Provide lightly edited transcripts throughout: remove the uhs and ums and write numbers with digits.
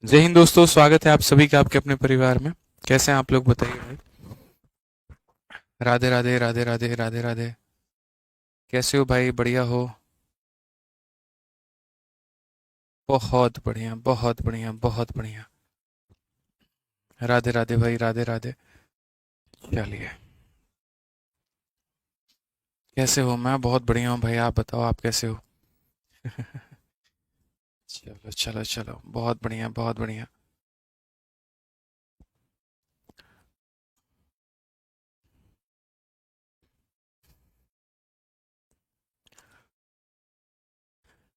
जय हिंद दोस्तों, स्वागत है आप सभी का आपके अपने परिवार में। कैसे हैं आप लोग, बताइए भाई। राधे राधे राधे राधे राधे राधे। कैसे हो भाई, बढ़िया हो? बहुत बढ़िया, बहुत बढ़िया, बहुत बढ़िया। राधे राधे भाई, राधे राधे। चलिए। कैसे हो? मैं बहुत बढ़िया हूँ भाई, आप बताओ आप कैसे हो? चलो चलो चलो, बहुत बढ़िया, बहुत बढ़िया।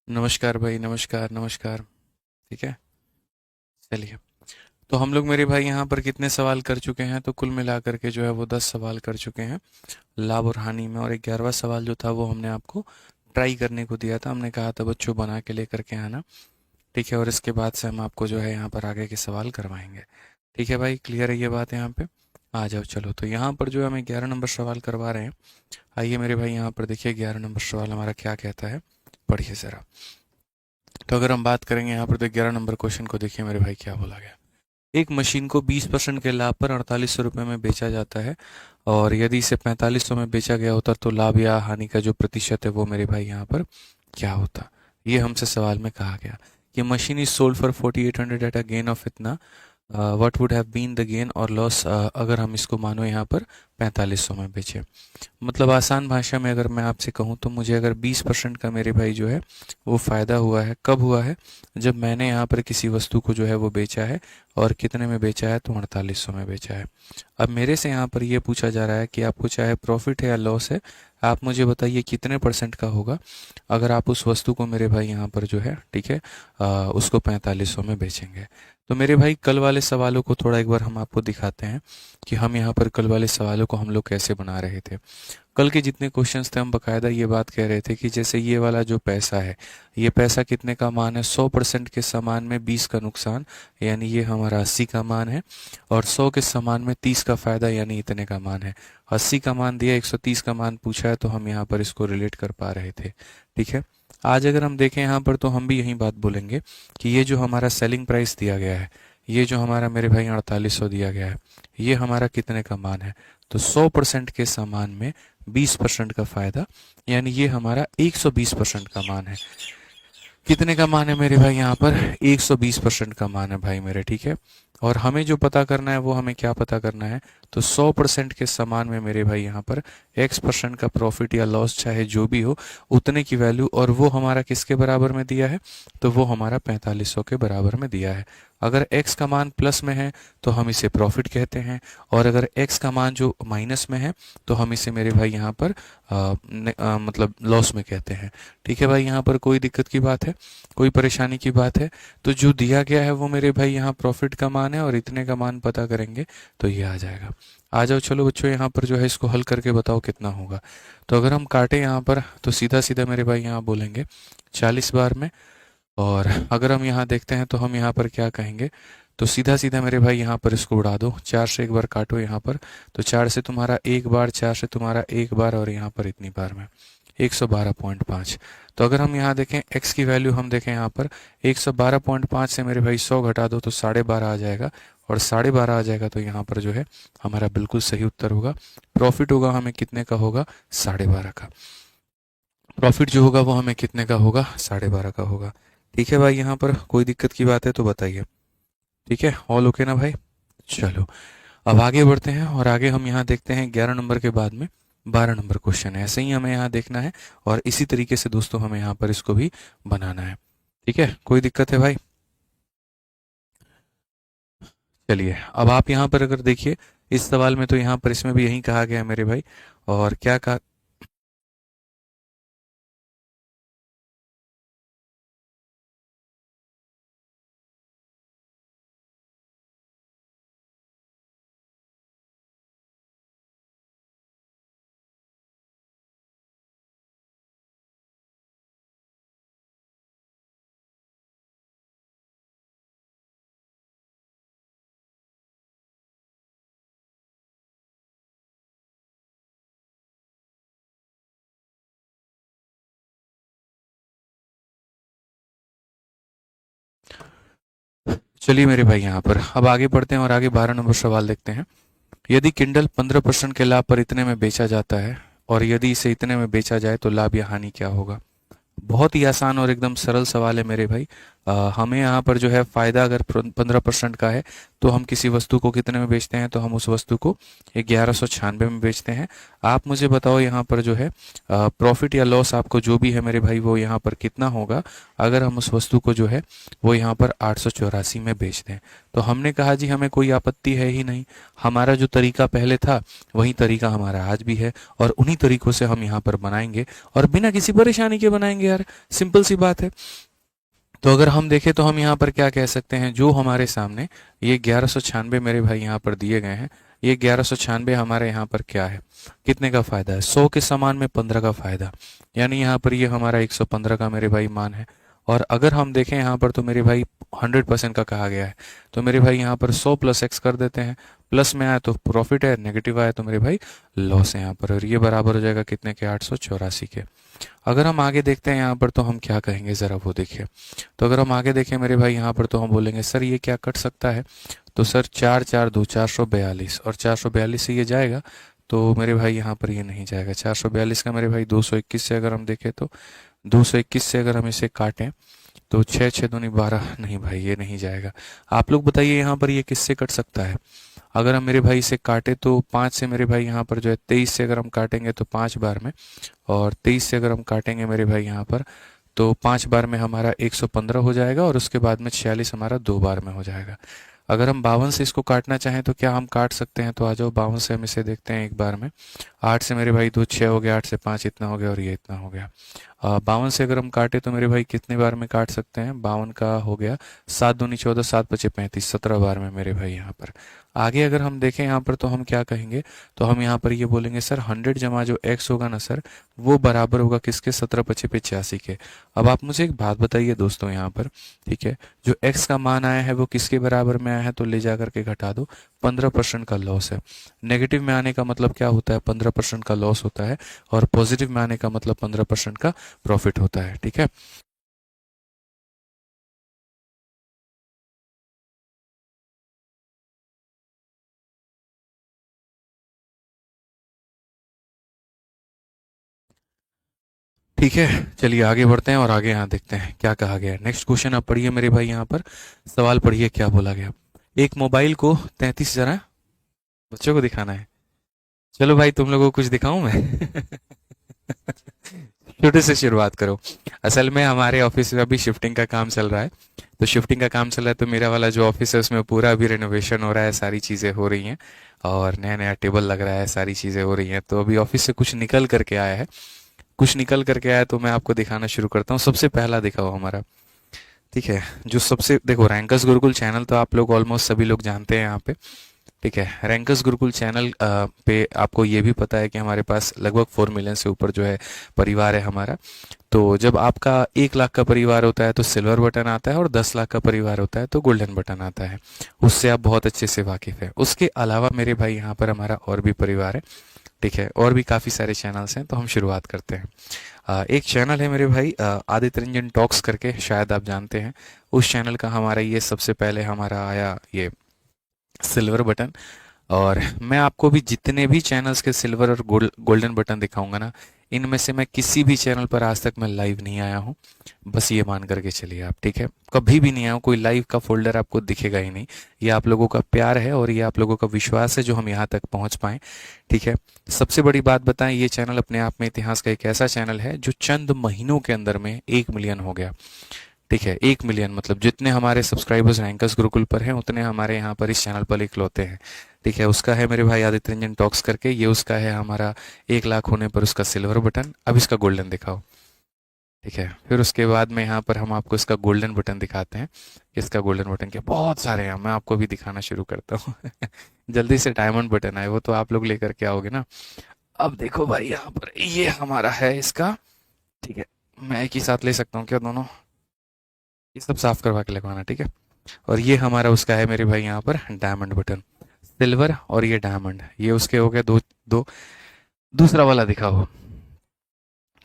नमस्कार भाई, नमस्कार नमस्कार। ठीक है। चलिए। तो हम लोग मेरे भाई यहाँ पर कितने सवाल कर चुके हैं? तो कुल मिलाकर के जो है वो 10 सवाल कर चुके हैं लाभ और हानि में। और 11वां सवाल जो था वो हमने आपको ट्राई करने को दिया था। हमने कहा था बच्चों बना के लेकर के आना। ठीक है। और इसके बाद से हम आपको जो है यहाँ पर आगे के सवाल करवाएंगे। ठीक है भाई, क्लियर है ये बात यहाँ पे? आ जाओ चलो। तो यहाँ पर जो है हमें 11 नंबर सवाल करवा रहे हैं। आइए मेरे भाई यहाँ पर देखिए 11 नंबर सवाल हमारा क्या कहता है। पढ़िए ज़रा। तो अगर हम बात करेंगे यहाँ पर तो 11 नंबर क्वेश्चन को देखिए मेरे भाई क्या बोला गया। एक मशीन को 20% के लाभ पर 4800 रुपये में बेचा जाता है, और यदि इसे 4500 में बेचा गया होता तो लाभ या हानि का जो प्रतिशत है वो मेरे भाई यहाँ पर क्या होता। ये हमसे सवाल में कहा गया कि machine is sold for 4800 at a gain of इतना, what would have been the gain और लॉस अगर हम इसको मानो यहाँ पर 4500 में बेचे। मतलब आसान भाषा में अगर मैं आपसे कहूँ तो मुझे अगर 20% का मेरे भाई जो है वो फ़ायदा हुआ है, कब हुआ है? जब मैंने यहाँ पर किसी वस्तु को जो है वो बेचा है। और कितने में बेचा है? तो 4800 में बेचा है। अब मेरे से यहाँ पर ये पूछा जा रहा है कि आपको चाहे प्रॉफिट है या लॉस है, आप मुझे बताइए कितने परसेंट का होगा अगर आप उस वस्तु को मेरे भाई यहाँ पर जो है, ठीक है, उसको 4500 में बेचेंगे। तो मेरे भाई कल वाले सवालों को थोड़ा एक बार हम आपको दिखाते हैं कि हम यहाँ पर कल वाले सवालों को हम लोग कैसे बना रहे थे। कल के जितने क्वेश्चंस थे हम बकायदा ये बात कह रहे थे कि जैसे ये वाला जो पैसा है, ये पैसा कितने का मान है? 100% के समान में 20 का नुकसान, यानी ये हमारा 80 का मान है। और 100 के समान में 30 का फायदा, यानी इतने का मान है। 80 का मान दिया, 130 का मान पूछा है, तो हम यहाँ पर इसको रिलेट कर पा रहे थे। ठीक है। आज अगर हम देखें यहाँ पर तो हम भी यही बात बोलेंगे कि ये जो हमारा सेलिंग प्राइस दिया गया है, ये जो हमारा मेरे भाई 4800 दिया गया है, ये हमारा कितने का मान है? तो 100% के समान में 20% का फायदा, यानी ये हमारा 120% का मान है। कितने का मान है मेरे भाई यहाँ पर? 120% का मान है भाई मेरे। ठीक है। और हमें जो पता करना है वो हमें क्या पता करना है? तो 100% के समान में मेरे भाई यहाँ पर x% का प्रॉफिट या लॉस चाहे जो भी हो, उतने की वैल्यू, और वो हमारा किसके बराबर में दिया है? तो वो हमारा 4500 के बराबर में दिया है। अगर x का मान प्लस में है तो हम इसे प्रॉफिट कहते हैं, और अगर x का मान जो माइनस में है तो हम इसे मेरे भाई यहाँ पर मतलब लॉस में कहते हैं। ठीक है भाई, यहाँ पर कोई दिक्कत की बात है? कोई परेशानी की बात है? तो जो दिया गया है वो मेरे भाई यहाँ प्रॉफिट का मान है, और इतने का मान पता करेंगे तो ये आ जाएगा। आ जाओ चलो बच्चों, यहाँ पर जो है इसको हल करके बताओ कितना होगा। तो अगर हम काटे यहाँ पर तो सीधा सीधा मेरे भाई यहाँ बोलेंगे 40 बार में। और अगर हम यहाँ देखते हैं तो हम यहाँ पर क्या कहेंगे? तो सीधा सीधा मेरे भाई यहाँ पर इसको उड़ा दो, 4 से एक बार काटो यहाँ पर। तो 4 से तुम्हारा एक बार, 4 से तुम्हारा एक बार, और यहाँ पर इतनी बार में 112.5। तो अगर हम यहाँ देखें x की वैल्यू, हम देखें यहाँ पर 112.5 से मेरे भाई 100 घटा दो तो 12.5 आ जाएगा। और 12.5 आ जाएगा तो यहाँ पर जो है हमारा बिल्कुल सही उत्तर होगा। प्रॉफिट होगा हमें कितने का होगा? 12.5 का। प्रॉफिट जो होगा वो हमें कितने का होगा? 12.5 का होगा। ठीक है भाई, यहाँ पर कोई दिक्कत की बात है तो बताइए। ठीक है, ऑल ओके ना भाई? चलो। अब आगे बढ़ते हैं, और आगे हम यहाँ देखते हैं 11 नंबर के बाद में 12 नंबर क्वेश्चन है। ऐसे ही हमें यहाँ देखना है, और इसी तरीके से दोस्तों हमें यहाँ पर इसको भी बनाना है। ठीक है, कोई दिक्कत है भाई? चलिए, अब आप यहाँ पर अगर देखिए इस सवाल में, तो यहाँ पर इसमें भी यही कहा गया है मेरे भाई। और क्या कहा? चलिए मेरे भाई यहाँ पर अब आगे बढ़ते हैं और आगे 12 नंबर सवाल देखते हैं। यदि किंडल 15% के लाभ पर इतने में बेचा जाता है और यदि इसे इतने में बेचा जाए तो लाभ या हानि क्या होगा। बहुत ही आसान और एकदम सरल सवाल है मेरे भाई। हमें यहाँ पर जो है फायदा अगर 15% का है तो हम किसी वस्तु को कितने में बेचते हैं, तो हम उस वस्तु को 1196 में बेचते हैं। आप मुझे बताओ यहाँ पर जो है प्रॉफिट या लॉस आपको जो भी है मेरे भाई वो यहाँ पर कितना होगा अगर हम उस वस्तु को जो है वो यहाँ पर 884 में बेच दें। तो हमने कहा जी हमें कोई आपत्ति है ही नहीं, हमारा जो तरीका पहले था वही तरीका हमारा आज भी है और उन्हीं तरीकों से हम यहाँ पर बनाएंगे और बिना किसी परेशानी के बनाएंगे यार, सिंपल सी बात है। तो अगर हम देखें तो हम यहाँ पर क्या कह सकते हैं, जो हमारे सामने ये 1196 मेरे भाई यहाँ पर दिए गए हैं, ये 1196 हमारे यहाँ पर क्या है, कितने का फायदा है, 100 के समान में 15 का फायदा, यानी यहाँ पर ये हमारा 115 का मेरे भाई मान है। और अगर हम देखें यहाँ पर तो मेरे भाई 100% का कहा गया है, तो मेरे भाई यहाँ पर 100 प्लस एक्स कर देते हैं। प्लस में आया तो प्रॉफिट है, नेगेटिव आया तो मेरे भाई लॉस है यहाँ पर, और ये बराबर हो जाएगा कितने के, 884 के। अगर हम आगे देखते हैं यहाँ पर तो हम क्या कहेंगे ज़रा वो देखिए। तो अगर हम आगे देखें मेरे भाई यहाँ पर तो हम बोलेंगे सर ये क्या कट सकता है, तो सर 4 4 2 442 और 442 से ये जाएगा, तो मेरे भाई यहाँ पर ये नहीं जाएगा। 442 का मेरे भाई 221 से अगर हम देखें तो 221 से अगर हम इसे काटें तो 6 6 दूनी 12, नहीं भाई ये नहीं जाएगा। आप लोग बताइए यहाँ पर ये किससे कट सकता है। अगर हम मेरे भाई इसे काटे तो 5 से मेरे भाई यहाँ पर जो है 23 से अगर हम काटेंगे तो 5 बार में, और 23 से अगर हम काटेंगे मेरे भाई यहाँ पर तो 5 बार में हमारा 115 हो जाएगा और उसके बाद में 46 हमारा 2 बार में हो जाएगा। अगर हम 52 से इसको काटना चाहें तो क्या हम काट सकते हैं, तो आ जाओ 52 से हम इसे देखते हैं एक बार में। 8 से मेरे भाई 2 6 हो गया, 8 से 5 इतना हो गया और ये इतना हो गया। 52 से अगर हम काटे तो मेरे भाई कितने बार में काट सकते हैं, 52 का हो गया 7 दूनी 14, 7 पचे 35, 17 बार में मेरे भाई यहाँ पर। आगे अगर हम देखें यहाँ पर तो हम क्या कहेंगे, तो हम यहाँ पर ये बोलेंगे सर 100 जमा जो x होगा ना सर, वो बराबर होगा किसके, 17 पचे 85 के। अब आप मुझे एक बात बताइए दोस्तों यहाँ पर, ठीक है, जो x का मान आया है वो किसके बराबर में आया है, तो ले जा करके घटा दो, 15% का लॉस है। नेगेटिव में आने का मतलब क्या होता है, 15% का लॉस होता है, और पॉजिटिव में आने का मतलब 15% का प्रॉफिट होता है, ठीक है। ठीक है, चलिए आगे बढ़ते हैं और आगे यहाँ देखते हैं क्या कहा गया है। नेक्स्ट क्वेश्चन आप पढ़िए मेरे भाई, यहाँ पर सवाल पढ़िए क्या बोला गया। एक मोबाइल को 33 बच्चों को दिखाना है। चलो भाई तुम लोगों को कुछ दिखाऊं मैं छोटे से शुरुआत करो। असल में हमारे ऑफिस में अभी शिफ्टिंग का काम चल रहा है, तो शिफ्टिंग का काम चल रहा है तो मेरा वाला जो ऑफिस है उसमें पूरा अभी रेनोवेशन हो रहा है, सारी चीज़ें हो रही हैं और नया नया टेबल लग रहा है, सारी चीज़ें हो रही हैं। तो अभी ऑफिस से कुछ निकल करके आया है, कुछ निकल करके आया तो मैं आपको दिखाना शुरू करता हूँ। सबसे पहला दिखाओ हमारा, ठीक है, जो सबसे देखो रैंकर्स गुरुकुल चैनल तो आप लोग ऑलमोस्ट सभी लोग जानते हैं यहाँ पे, ठीक है। रैंकर्स गुरुकुल चैनल पे आपको ये भी पता है कि हमारे पास लगभग 4 मिलियन से ऊपर जो है परिवार है हमारा। तो जब आपका 1 लाख का परिवार होता है तो सिल्वर बटन आता है, और 10 लाख का परिवार होता है तो गोल्डन बटन आता है। उससे आप बहुत अच्छे से वाकिफ है। उसके अलावा मेरे भाई यहाँ पर हमारा और भी परिवार है, ठीक है, और भी काफ़ी सारे चैनल्स हैं। तो हम शुरुआत करते हैं। एक चैनल है मेरे भाई आदित्य रंजन टॉक्स करके, शायद आप जानते हैं। उस चैनल का हमारा ये सबसे पहले हमारा आया ये सिल्वर बटन। और मैं आपको भी जितने भी चैनल्स के सिल्वर और गोल्डन बटन दिखाऊंगा ना, इनमें से मैं किसी भी चैनल पर आज तक मैं लाइव नहीं आया हूँ, बस ये मान करके चलिए आप, ठीक है। कभी भी नहीं आया हूँ, कोई लाइव का फोल्डर आपको दिखेगा ही नहीं। ये आप लोगों का प्यार है और ये आप लोगों का विश्वास है जो हम यहाँ तक पहुँच पाए, ठीक है। सबसे बड़ी बात बताएं, ये चैनल अपने आप में इतिहास का एक ऐसा चैनल है जो चंद महीनों के अंदर में 1 मिलियन हो गया, ठीक है। 1 मिलियन मतलब जितने हमारे सब्सक्राइबर्स रैंकर्स गुरुकुल पर हैं उतने हमारे यहाँ पर इस चैनल पर इकलौते हैं, ठीक है। उसका है मेरे भाई आदित्य रंजन टॉक्स करके, ये उसका है हमारा 1 लाख होने पर उसका सिल्वर बटन। अब इसका गोल्डन दिखाओ, ठीक है। फिर उसके बाद में यहाँ पर हम आपको इसका गोल्डन बटन दिखाते हैं। इसका गोल्डन बटन के बहुत सारे हैं, मैं आपको भी दिखाना शुरू करता हूँ जल्दी से डायमंड बटन आए, वो तो आप लोग लेकर के आओगे ना। अब देखो भाई यहाँ पर ये हमारा है इसका, ठीक है। मैं एक ही साथ ले सकता हूँ क्या दोनों, ये सब साफ करवा के लगवाना, ठीक है। और ये हमारा उसका है मेरे भाई यहाँ पर डायमंड बटन, सिल्वर और ये डायमंड, ये उसके हो गए दो दो। दूसरा वाला दिखाओ,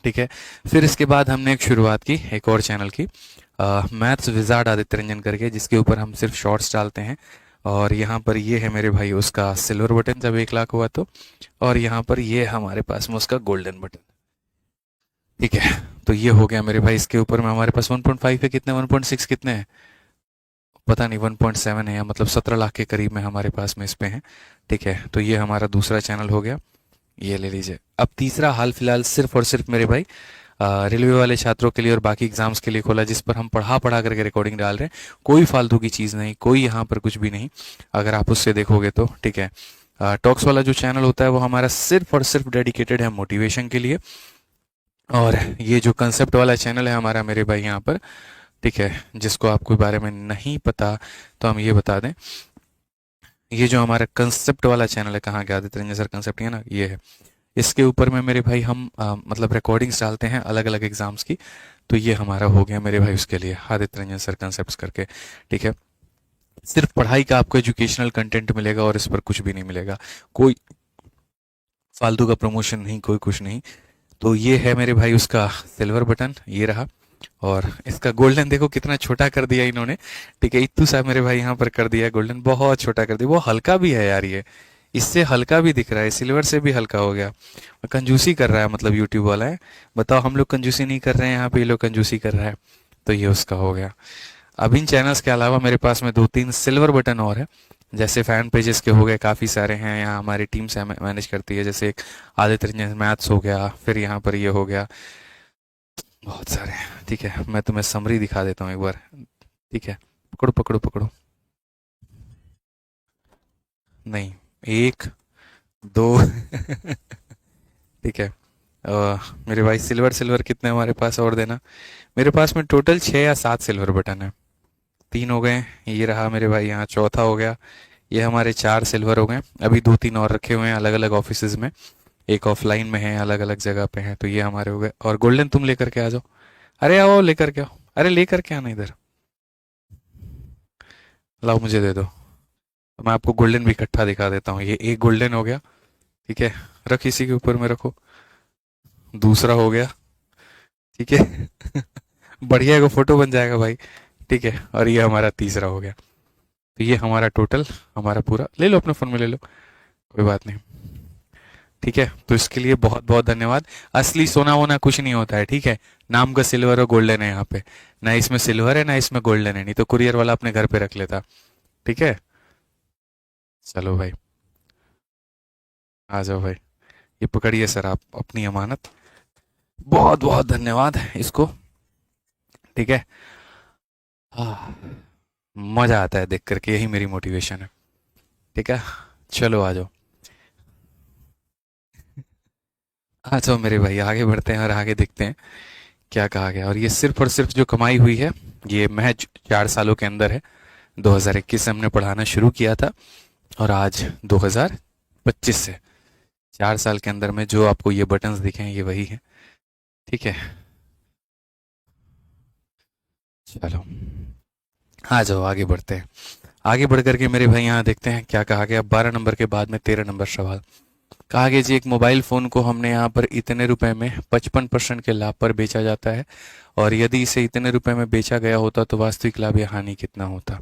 ठीक है। फिर इसके बाद हमने एक शुरुआत की एक और चैनल की, मैथ्स विजार्ड आदित्य रंजन करके, जिसके ऊपर हम सिर्फ शॉर्ट्स डालते हैं। और यहाँ पर ये है मेरे भाई उसका सिल्वर बटन जब 1 लाख हुआ तो, और यहाँ पर ये हमारे पास में उसका गोल्डन बटन। ठीक है, तो ये हो गया मेरे भाई। इसके ऊपर में हमारे पास 1.5 है, कितने 1.6 कितने हैं पता नहीं, 1.7 है, या मतलब 17 लाख के करीब में हमारे पास में इस पे है। ठीक है, तो ये हमारा दूसरा चैनल हो गया, ये ले लीजिए। अब तीसरा हाल फिलहाल सिर्फ और सिर्फ मेरे भाई रेलवे वाले छात्रों के लिए और बाकी एग्जाम्स के लिए खोला, जिस पर हम पढ़ा पढ़ा करके रिकॉर्डिंग डाल रहे हैं। कोई फालतू की चीज़ नहीं, कोई यहाँ पर कुछ भी नहीं, अगर आप उससे देखोगे तो। ठीक है, टॉक्स वाला जो चैनल होता है वो हमारा सिर्फ और सिर्फ डेडिकेटेड है मोटिवेशन के लिए। और ये जो कंसेप्ट वाला चैनल है हमारा मेरे भाई यहाँ पर, ठीक है, जिसको आपको बारे में नहीं पता तो हम ये बता दें, ये जो हमारा कंसेप्ट वाला चैनल है, कहाँ गया आदित्य रंजन सर कंसेप्ट, है ना, ये है। इसके ऊपर में मेरे भाई हम मतलब रिकॉर्डिंग्स डालते हैं अलग अलग एग्जाम्स की। तो ये हमारा हो गया मेरे भाई उसके लिए आदित्य रंजन सर कंसेप्ट करके। ठीक है, सिर्फ पढ़ाई का आपको एजुकेशनल कंटेंट मिलेगा और इस पर कुछ भी नहीं मिलेगा, कोई फालतू का प्रमोशन नहीं, कोई कुछ नहीं। तो ये है मेरे भाई उसका सिल्वर बटन, ये रहा। और इसका गोल्डन देखो कितना छोटा कर दिया इन्होंने। ठीक है, इत्तू सा मेरे भाई यहाँ पर कर दिया गोल्डन, बहुत छोटा कर दिया। वो हल्का भी है यार, ये इससे हल्का भी दिख रहा है, सिल्वर से भी हल्का हो गया। कंजूसी कर रहा है मतलब यूट्यूब वाला है। बताओ, हम लोग कंजूसी नहीं कर रहे हैं यहाँ पे, ये लोग कंजूसी कर रहा है। तो ये उसका हो गया। अब इन चैनल्स के अलावा मेरे पास में 2-3 सिल्वर बटन और है, जैसे फैन पेजेस के हो गए, काफ़ी सारे हैं यहाँ, हमारी टीम से मैनेज करती है। जैसे एक आदित्य रंजन मैथ्स हो गया, फिर यहाँ पर ये हो गया, बहुत सारे हैं। ठीक है, मैं तुम्हें समरी दिखा देता हूँ एक बार। ठीक है, पकड़ो पकड़ो पकड़ो, नहीं, 1 2 ठीक है। मेरे भाई सिल्वर सिल्वर कितने हमारे पास और देना। मेरे पास में टोटल 6 या 7 सिल्वर बटन है। 3 हो गए, ये रहा मेरे भाई यहाँ चौथा हो गया। ये हमारे 4 सिल्वर हो गए। अभी 2-3 और रखे हुए हैं अलग अलग ऑफिसेज में, एक ऑफलाइन में है, अलग अलग जगह पे हैं। तो ये हमारे हो गए। और गोल्डन तुम लेकर के आ जाओ, अरे आओ लेकर के आओ, अरे लेकर के आना इधर, लाओ मुझे दे दो। तो मैं आपको गोल्डन भी इकट्ठा दिखा देता हूँ। ये एक गोल्डन हो गया, ठीक है, रख इसी के ऊपर में रखो। दूसरा हो गया, ठीक है बढ़िया को फोटो बन जाएगा भाई। ठीक है, और ये हमारा तीसरा हो गया। तो ये हमारा टोटल, हमारा पूरा ले लो अपने फ़ोन में ले लो, कोई बात नहीं। ठीक है, तो इसके लिए बहुत बहुत धन्यवाद। असली सोना वोना कुछ नहीं होता है, ठीक है, नाम का सिल्वर और गोल्डन है यहाँ पे। ना इसमें सिल्वर है ना इसमें गोल्डन है, नहीं तो कुरियर वाला अपने घर पे रख लेता। ठीक है, चलो भाई, आ जाओ भाई, ये पकड़िए सर आप अपनी अमानत। बहुत बहुत धन्यवाद इसको। ठीक है, हाँ, मजा आता है देख करके, यही मेरी मोटिवेशन है। ठीक है, चलो आ जाओ, आ जाओ मेरे भाई, आगे बढ़ते हैं और आगे देखते हैं क्या कहा गया। और ये सिर्फ और सिर्फ जो कमाई हुई है, ये महज 4 सालों के अंदर है। 2021 से हमने पढ़ाना शुरू किया था और आज 2025 से 4 साल के अंदर में जो आपको ये बटन्स दिखे हैं ये वही है। ठीक है, चलो आ जाओ आगे बढ़ते हैं। आगे बढ़ करके मेरे भाई यहाँ देखते हैं क्या कहा गया। 12 नंबर के बाद में 13 नंबर सवाल कहा गया जी, एक मोबाइल फ़ोन को हमने यहाँ पर इतने रुपए में 55% के लाभ पर बेचा जाता है, और यदि इसे इतने रुपए में बेचा गया होता तो वास्तविक लाभ या हानि कितना होता।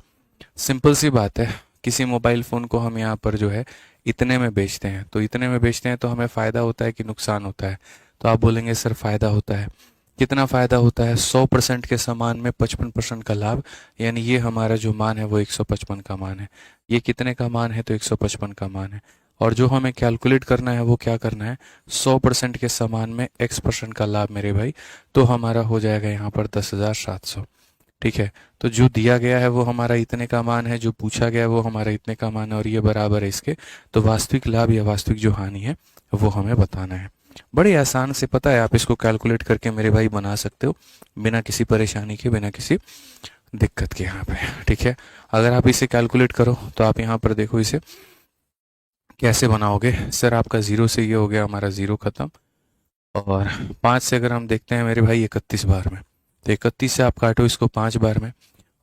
सिंपल सी बात है, किसी मोबाइल फ़ोन को हम यहाँ पर जो है इतने में बेचते हैं, तो इतने में बेचते हैं तो हमें फ़ायदा होता है कि नुकसान होता है। तो आप बोलेंगे सर फ़ायदा होता है। कितना फ़ायदा होता है? 100% के सामान में 55% का लाभ, यानी ये हमारा जो मान है वो 155 का मान है। ये कितने का मान है? तो 155 का मान है। और जो हमें कैलकुलेट करना है वो क्या करना है? 100% के सामान में x% का लाभ मेरे भाई, तो हमारा हो जाएगा यहाँ पर 10,700। ठीक है, तो जो दिया गया है वो हमारा इतने का मान है, जो पूछा गया है वो हमारा इतने का मान है, और ये बराबर है इसके। तो वास्तविक लाभ या वास्तविक जो हानि है वो हमें बताना है। बड़े आसान से, पता है, आप इसको कैलकुलेट करके मेरे भाई बना सकते हो बिना किसी परेशानी के, बिना किसी दिक्कत के यहाँ पे। ठीक है, अगर आप इसे कैलकुलेट करो तो आप यहाँ पर देखो इसे कैसे बनाओगे। सर आपका 0 से ये हो गया हमारा 0 खत्म, और 5 से अगर हम देखते हैं मेरे भाई 31 बार में, तो 31 से आप काटो इसको 5 बार में,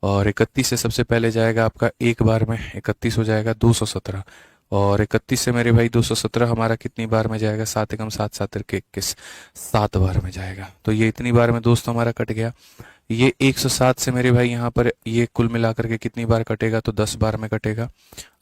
और 31 से सबसे पहले जाएगा आपका 1 बार में, 31 हो जाएगा 217। और 31 से मेरे भाई 217 हमारा कितनी बार में जाएगा? 7 एकम 7 7 के 21, 7 बार में जाएगा। तो ये इतनी बार में दोस्त हमारा कट गया। ये 107 से मेरे भाई यहाँ पर ये कुल मिलाकर के कितनी बार कटेगा, तो 10 बार में कटेगा।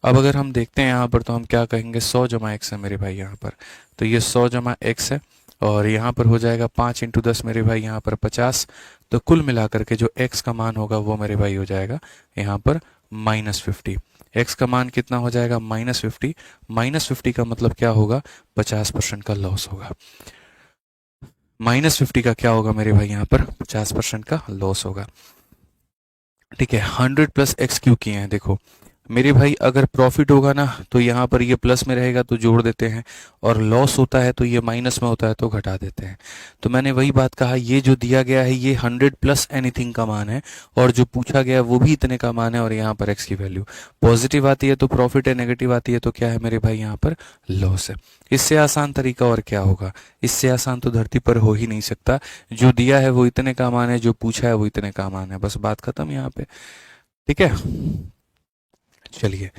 अब अगर हम देखते हैं यहाँ पर तो हम क्या कहेंगे, 100 जमा एक्स है मेरे भाई यहाँ पर, तो ये 100 जमा एक्स है और यहाँ पर हो जाएगा 5 इंटू 10 मेरे भाई यहाँ पर 50। तो कुल मिलाकर के जो एक्स का मान होगा वो मेरे भाई हो जाएगा यहाँ पर -50। एक्स का मान कितना हो जाएगा, -50। -50 का मतलब क्या होगा, 50% का लॉस होगा। -50 का क्या होगा मेरे भाई यहाँ पर, 50% का लॉस होगा। ठीक है, 100 प्लस एक्स क्यों किए हैं, देखो मेरे भाई अगर प्रॉफिट होगा ना तो यहाँ पर ये प्लस में रहेगा तो जोड़ देते हैं, और लॉस होता है तो ये माइनस में होता है तो घटा देते हैं। तो मैंने वही बात कहा, ये जो दिया गया है ये 100 प्लस एनीथिंग का मान है, और जो पूछा गया वो भी इतने का मान है, और यहाँ पर एक्स की वैल्यू पॉजिटिव आती है तो प्रॉफिट है, नेगेटिव आती है तो क्या है मेरे भाई यहाँ पर लॉस है। इससे आसान तरीका और क्या होगा, इससे आसान तो धरती पर हो ही नहीं सकता। जो दिया है वो इतने का मान है, जो पूछा है वो इतने का मान है, बस बात खत्म यहाँ पे। ठीक है, चलिए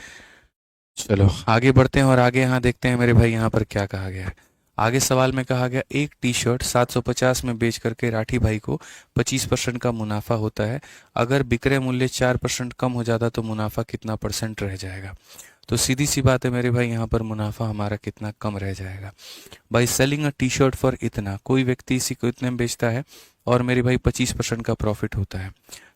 चलो आगे बढ़ते हैं और आगे यहाँ देखते हैं मेरे भाई यहाँ पर क्या कहा गया है। आगे सवाल में कहा गया एक टी शर्ट 750 में बेच करके राठी भाई को 25% का मुनाफा होता है। अगर विक्रय मूल्य 4% कम हो जाता तो मुनाफा कितना परसेंट रह जाएगा। तो सीधी सी बात है मेरे भाई यहाँ पर मुनाफा हमारा कितना कम रह जाएगा। भाई selling a T shirt for इतना, कोई व्यक्ति इसी को इतने में बेचता है और मेरे भाई 25% का प्रॉफिट होता है।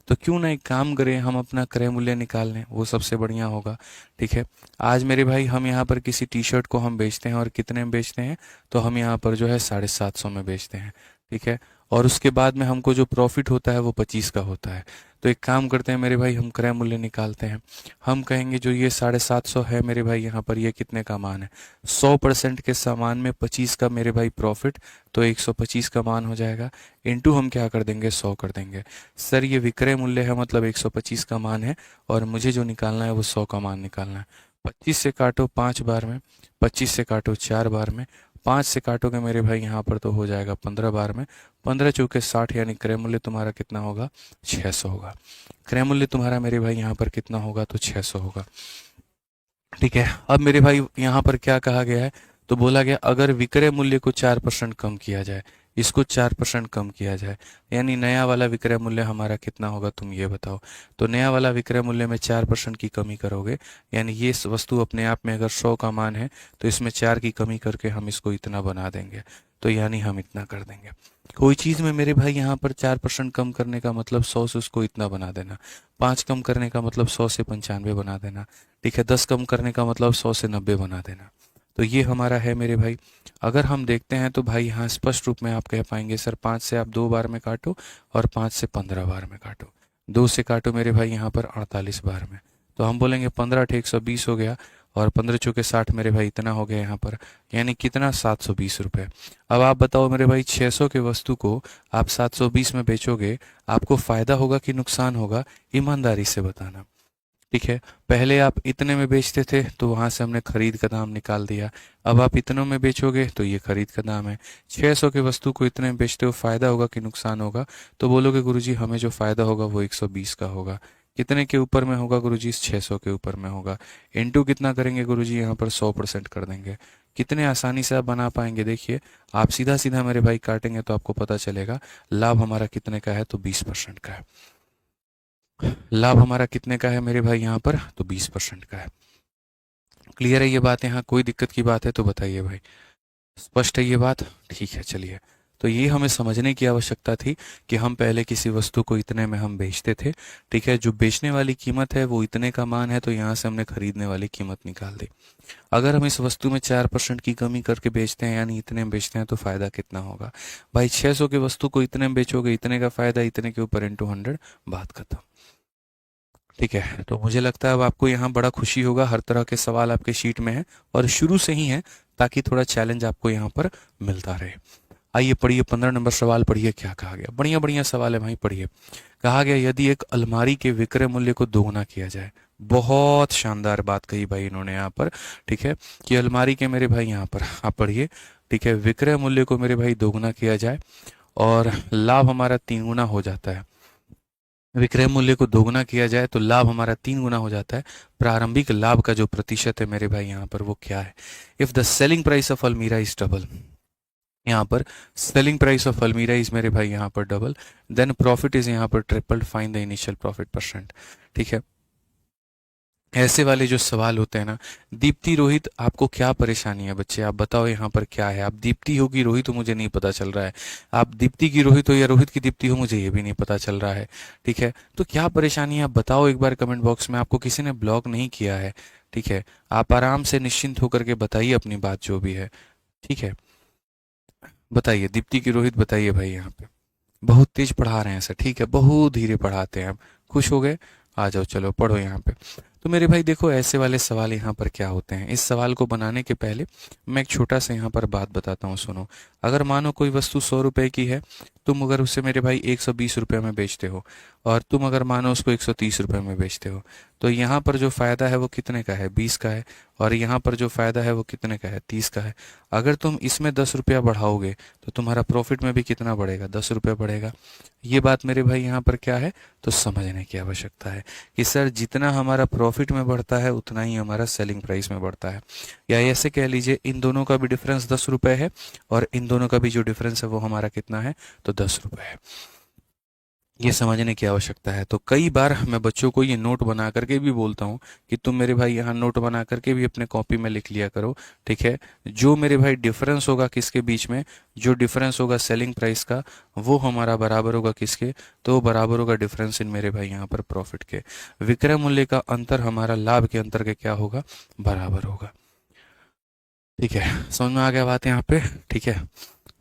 तो क्यों ना एक काम करें, हम अपना क्रय मूल्य निकाल लें, वो सबसे बढ़िया होगा। ठीक है, आज मेरे भाई हम यहाँ पर किसी टी शर्ट को हम बेचते हैं और कितने में बेचते हैं, तो हम यहाँ पर जो है 750 में बेचते हैं। ठीक है, और उसके बाद में हमको जो प्रॉफिट होता है वो 25 का होता है। तो एक काम करते हैं मेरे भाई, हम क्रय मूल्य निकालते हैं। हम कहेंगे जो ये 750 है मेरे भाई यहाँ पर, ये कितने का मान है, 100% के सामान में 25 का मेरे भाई प्रॉफिट, तो 125 का मान हो जाएगा। इंटू हम क्या कर देंगे, 100 कर देंगे। सर ये विक्रय मूल्य है मतलब 125 का मान है, और मुझे जो निकालना है वो 100 का मान निकालना है। 25 से काटो 5 बार में, 25 से काटो 4 बार में, 5 से काटोगे मेरे भाई यहाँ पर तो हो जाएगा 15 बार में। 15 चौके 60, यानी क्रय मूल्य तुम्हारा कितना होगा, 600 होगा। क्रय मूल्य तुम्हारा मेरे भाई यहाँ पर कितना होगा, तो 600 होगा। ठीक है, अब मेरे भाई यहाँ पर क्या कहा गया है, तो बोला गया अगर विक्रय मूल्य को 4% कम किया जाए, इसको 4% कम किया जाए, यानी नया वाला विक्रय मूल्य हमारा कितना होगा, तुम ये बताओ। तो नया वाला विक्रय मूल्य में 4% की कमी करोगे, यानी ये वस्तु अपने आप में अगर 100 का मान है तो इसमें 4 की कमी करके हम इसको इतना बना देंगे, तो यानी हम इतना कर देंगे। कोई चीज़ में मेरे भाई यहाँ पर 4% कम करने का मतलब 100 से उसको इतना बना देना, 5 कम करने का मतलब 100 से 95 बना देना। ठीक है, 10 कम करने का मतलब 100 से 90 बना देना। तो ये हमारा है मेरे भाई। अगर हम देखते हैं तो भाई यहाँ स्पष्ट रूप में आप कह पाएंगे सर 5 से आप 2 बार में काटो और 5 से 15 बार में काटो। 2 से काटो मेरे भाई यहाँ पर 48 बार में, तो हम बोलेंगे 15 अठे 120 हो गया, और 15 चौके 60 मेरे भाई इतना हो गया यहाँ पर, यानी कितना 720 रुपये। अब आप बताओ मेरे भाई 600 के वस्तु को आप 720 में बेचोगे, आपको फ़ायदा होगा कि नुकसान होगा, ईमानदारी से बताना। ठीक है, पहले आप इतने में बेचते थे तो वहां से हमने खरीद का दाम निकाल दिया, अब आप इतनों में बेचोगे तो ये खरीद का दाम है। 600 के वस्तु को इतने में बेचते हो, फायदा होगा कि नुकसान होगा, तो बोलोगे गुरुजी हमें जो फायदा होगा वो 120 का होगा। कितने के ऊपर में होगा गुरुजी, 600 के ऊपर में होगा। इंटू कितना करेंगे गुरुजी, यहाँ पर 100% कर देंगे। कितने आसानी से आप बना पाएंगे, देखिए आप सीधा सीधा मेरे भाई काटेंगे तो आपको पता चलेगा लाभ हमारा कितने का है, तो 20% का है। लाभ हमारा कितने का है मेरे भाई यहाँ पर, तो 20% का है। क्लियर है ये बात, यहाँ कोई दिक्कत की बात है तो बताइए भाई, स्पष्ट है ये बात। ठीक है, चलिए तो ये हमें समझने की आवश्यकता थी कि हम पहले किसी वस्तु को इतने में हम बेचते थे। ठीक है, जो बेचने वाली कीमत है वो इतने का मान है, तो यहाँ से हमने खरीदने वाली कीमत निकाल दी। अगर हम इस वस्तु में 4% की कमी करके बेचते हैं, यानी इतने में बेचते हैं, तो फायदा कितना होगा भाई, 600 के वस्तु को इतने में बेचोगे, इतने का फायदा, इतने के ऊपर इंटू 100, बात खत्म। ठीक है, तो मुझे लगता है अब आपको यहाँ बड़ा खुशी होगा, हर तरह के सवाल आपके शीट में है और शुरू से ही है, ताकि थोड़ा चैलेंज आपको यहाँ पर मिलता रहे। आइए पढ़िए 15 नंबर सवाल, पढ़िए क्या कहा गया। बढ़िया बढ़िया सवाल है भाई, पढ़िए। कहा गया यदि एक अलमारी के विक्रय मूल्य को दोगुना किया जाए, बहुत शानदार बात कही भाई इन्होंने यहाँ पर। ठीक है, कि अलमारी के मेरे भाई यहाँ पर आप पढ़िए। ठीक है, विक्रय मूल्य को मेरे भाई दोगुना किया जाए और लाभ हमारा 3 गुना हो जाता है। विक्रय मूल्य को दोगुना किया जाए तो लाभ हमारा 3 गुना हो जाता है। प्रारंभिक लाभ का जो प्रतिशत है मेरे भाई यहाँ पर वो क्या है, if the selling price of अलमीरा इज डबल। यहाँ पर सेलिंग प्राइस ऑफ अलमीरा इज मेरे भाई यहाँ पर डबल, देन प्रॉफिट इज यहाँ पर triple, find the initial profit percent. ठीक है, ऐसे वाले जो सवाल होते हैं ना। दीप्ति रोहित, आपको क्या परेशानी है बच्चे, आप बताओ यहाँ पर क्या है। आप दीप्ति हो कि रोहित हो मुझे नहीं पता चल रहा है। आप दीप्ति की रोहित हो या रोहित की दीप्ति हो मुझे ये भी नहीं पता चल रहा है। ठीक है, तो क्या परेशानी है आप बताओ एक बार कमेंट बॉक्स में। आपको किसी ने ब्लॉक नहीं किया है। ठीक है, आप आराम से निश्चिंत होकर के बताइए अपनी बात जो भी है। ठीक है, बताइए दीप्ति की रोहित, बताइए भाई यहाँ पे। बहुत तेज पढ़ा रहे हैं सर, ठीक है, बहुत धीरे पढ़ाते हैं हम। खुश हो गए, आ जाओ चलो पढ़ो यहाँ पे। तो मेरे भाई देखो ऐसे वाले सवाल यहाँ पर क्या होते हैं। इस सवाल को बनाने के पहले मैं एक छोटा सा यहाँ पर बात बताता हूँ, सुनो। अगर मानो कोई वस्तु 100 रुपए की है, तुम अगर उसे मेरे भाई 120 रुपये में बेचते हो, और तुम अगर मानो उसको 130 रुपये में बेचते हो, तो यहाँ पर जो फायदा है वो कितने का है, 20 का है। और यहाँ पर जो फायदा है वो कितने का है, 30 का है। अगर तुम इसमें 10 रुपया बढ़ाओगे तो तुम्हारा प्रॉफिट में भी कितना बढ़ेगा, 10 रुपये बढ़ेगा। ये बात मेरे भाई यहाँ पर क्या है, तो समझने की आवश्यकता है कि सर जितना हमारा प्रॉफिट में बढ़ता है उतना ही हमारा सेलिंग प्राइस में बढ़ता है। या ऐसे कह लीजिए इन दोनों का भी डिफरेंस 10 रुपये है, और इन दोनों का भी जो डिफरेंस है वो हमारा कितना है, तो 10 रुपये है। ये समझने की आवश्यकता है। तो कई बार मैं बच्चों को ये नोट बना करके भी बोलता हूँ कि तुम मेरे भाई यहाँ नोट बना करके भी अपने कॉपी में लिख लिया करो। ठीक है, जो मेरे भाई डिफरेंस होगा किसके बीच में, जो डिफरेंस होगा सेलिंग प्राइस का, वो हमारा बराबर होगा किसके, तो बराबर होगा डिफरेंस इन मेरे भाई यहाँ पर प्रॉफिट के। विक्रय मूल्य का अंतर हमारा लाभ के अंतर के क्या होगा, बराबर होगा। ठीक है, समझ में आ गया बात यहाँ पे। ठीक है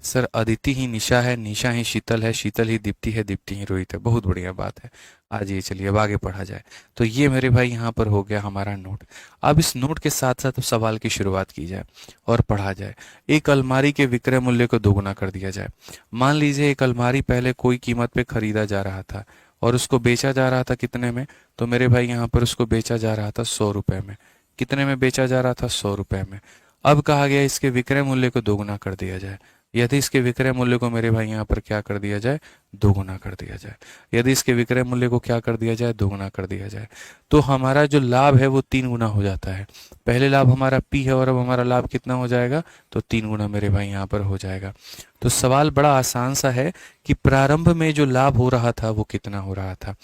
सर, अदिति ही निशा है, निशा ही शीतल है, शीतल ही दीप्ति है, दीप्ति ही रोहित है। बहुत बढ़िया बात है। आज ये चलिए अब आगे पढ़ा जाए। तो ये मेरे भाई यहाँ पर हो गया हमारा नोट। अब इस नोट के साथ साथ सवाल की शुरुआत की जाए और पढ़ा जाए। एक अलमारी के विक्रय मूल्य को दोगुना कर दिया जाए। मान लीजिए एक अलमारी पहले कोई कीमत पे खरीदा जा रहा था और उसको बेचा जा रहा था कितने में, तो मेरे भाई यहाँ पर उसको बेचा जा रहा था 100 रुपए में। कितने में बेचा जा रहा था, 100 रुपए में। अब कहा गया इसके विक्रय मूल्य को दोगुना कर दिया जाए। यदि इसके विक्रय मूल्य को मेरे भाई यहाँ पर क्या कर दिया जाए, दोगुना कर दिया जाए। यदि इसके विक्रय मूल्य को क्या कर दिया जाए, दोगुना कर दिया जाए, तो हमारा जो लाभ है वो 3 गुना हो जाता है। पहले लाभ हमारा पी है और अब हमारा लाभ कितना हो जाएगा, तो 3 गुना मेरे भाई यहाँ पर हो जाएगा। तो सवाल बड़ा आसान सा है कि प्रारंभ में जो लाभ हो रहा था वो कितना हो रहा था।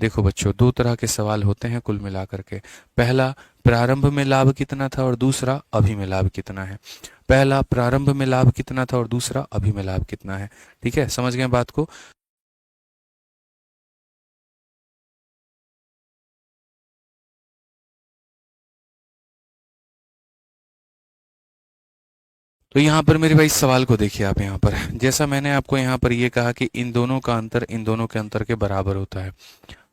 देखो बच्चों, दो तरह के सवाल होते हैं कुल मिलाकर के। पहला, प्रारंभ में लाभ कितना था, और दूसरा अभी में लाभ कितना है। पहला प्रारंभ में लाभ कितना था और दूसरा अभी में लाभ कितना है। ठीक है, समझ गए बात को। तो यहाँ पर मेरे भाई इस सवाल को देखिए आप। यहाँ पर जैसा मैंने आपको यहाँ पर ये कहा कि इन दोनों का अंतर इन दोनों के अंतर के बराबर होता है,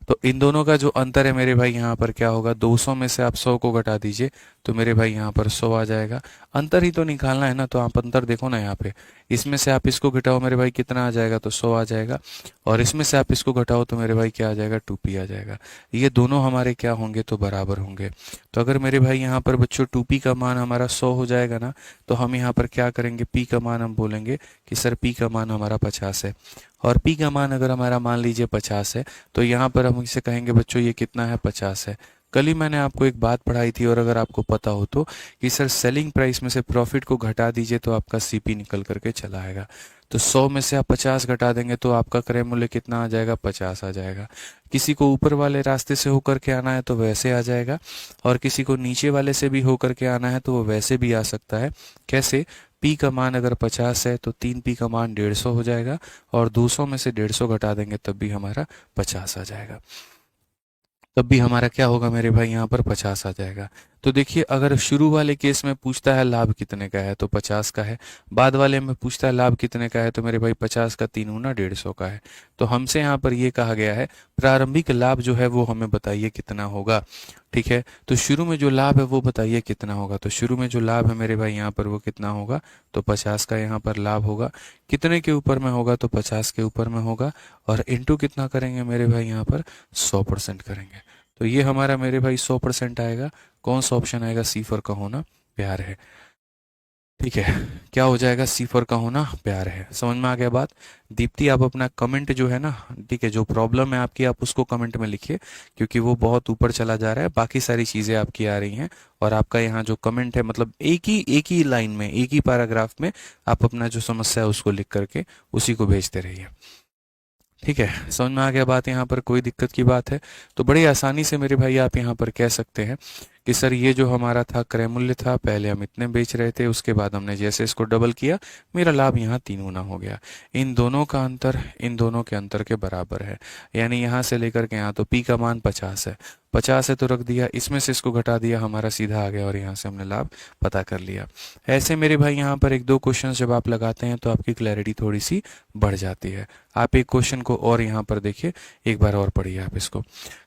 तो इन दोनों का जो अंतर है मेरे भाई यहाँ पर क्या होगा, 200 में से आप 100 को घटा दीजिए तो मेरे भाई यहाँ पर 100 आ जाएगा। अंतर ही तो निकालना है ना, तो आप अंतर देखो ना यहाँ पे। इसमें से आप इसको घटाओ मेरे भाई कितना आ जाएगा, तो 100 आ जाएगा। और इसमें से आप इसको घटाओ तो मेरे भाई क्या आ जाएगा, 2p आ जाएगा। ये दोनों हमारे क्या होंगे, तो बराबर होंगे। तो अगर मेरे भाई यहाँ पर बच्चों 2p का मान हमारा 100 हो जाएगा ना, तो हम यहाँ पर क्या करेंगे, p का मान हम बोलेंगे कि सर p का मान हमारा 50 है। और p का मान अगर हमारा मान लीजिए 50 है, तो यहाँ पर हम इसे कहेंगे बच्चों ये कितना है, 50 है। कल ही मैंने आपको एक बात पढ़ाई थी, और अगर आपको पता हो तो, कि सर सेलिंग प्राइस में से प्रॉफिट को घटा दीजिए तो आपका सीपी निकल करके चला आएगा। तो 100 में से आप 50 घटा देंगे तो आपका क्रय मूल्य कितना आ जाएगा, 50 आ जाएगा। किसी को ऊपर वाले रास्ते से होकर के आना है तो वैसे आ जाएगा, और किसी को नीचे वाले से भी होकर के आना है तो वो वैसे भी आ सकता है। कैसे, p का मान अगर 50 है तो 3p का मान 150 हो जाएगा, और 200 में से 150 घटा देंगे तब भी हमारा 50 आ जाएगा। तब भी हमारा क्या होगा मेरे भाई, यहाँ पर 50 आ जाएगा। तो देखिए, अगर शुरू वाले केस में पूछता है लाभ कितने का है तो 50 का है, बाद वाले में पूछता है लाभ कितने का है तो मेरे भाई 50 का 3 गुना 150 का है। तो हमसे यहाँ पर ये कहा गया है प्रारंभिक लाभ जो है वो हमें बताइए कितना होगा। ठीक है, तो शुरू में जो लाभ है वो बताइए कितना होगा। तो शुरू में जो लाभ है मेरे भाई यहाँ पर वो कितना होगा, तो 50 का यहाँ पर लाभ होगा। कितने के ऊपर में होगा, तो 50 के ऊपर में होगा। और इंटू कितना करेंगे मेरे भाई यहाँ पर, 100% करेंगे। तो ये हमारा मेरे भाई 100% आएगा। कौन सा ऑप्शन आएगा, सी फॉर का होना प्यार है। ठीक है, क्या हो जाएगा, सी फॉर का होना प्यार है। समझ में आ गया बात। दीप्ति आप अपना कमेंट जो है ना, ठीक है, जो प्रॉब्लम है आपकी आप उसको कमेंट में लिखिए, क्योंकि वो बहुत ऊपर चला जा रहा है, बाकी सारी चीज़ें आपकी आ रही हैं। और आपका यहाँ जो कमेंट है, मतलब एक ही लाइन में, एक ही पैराग्राफ में आप अपना जो समस्या है उसको लिख करके उसी को भेजते रहिए। ठीक है, समझ में आ गया बात। यहाँ पर कोई दिक्कत की बात है तो बड़ी आसानी से मेरे भाई आप यहाँ पर कह सकते हैं कि सर ये जो हमारा था क्रय मूल्य था, पहले हम इतने बेच रहे थे, उसके बाद हमने जैसे इसको डबल किया, मेरा लाभ यहाँ 3 गुना हो गया। इन दोनों का अंतर इन दोनों के अंतर के बराबर है। यानी यहाँ से लेकर के यहाँ तो पी का मान 50 है, 50 है तो रख दिया, इसमें से इसको घटा दिया, हमारा सीधा आ गया और यहाँ से हमने लाभ पता कर लिया। ऐसे मेरे भाई यहाँ पर एक दो क्वेश्चन जब आप लगाते हैं तो आपकी क्लैरिटी थोड़ी सी बढ़ जाती है। आप एक क्वेश्चन को और यहाँ पर देखिए, एक बार और पढ़िए आप इसको।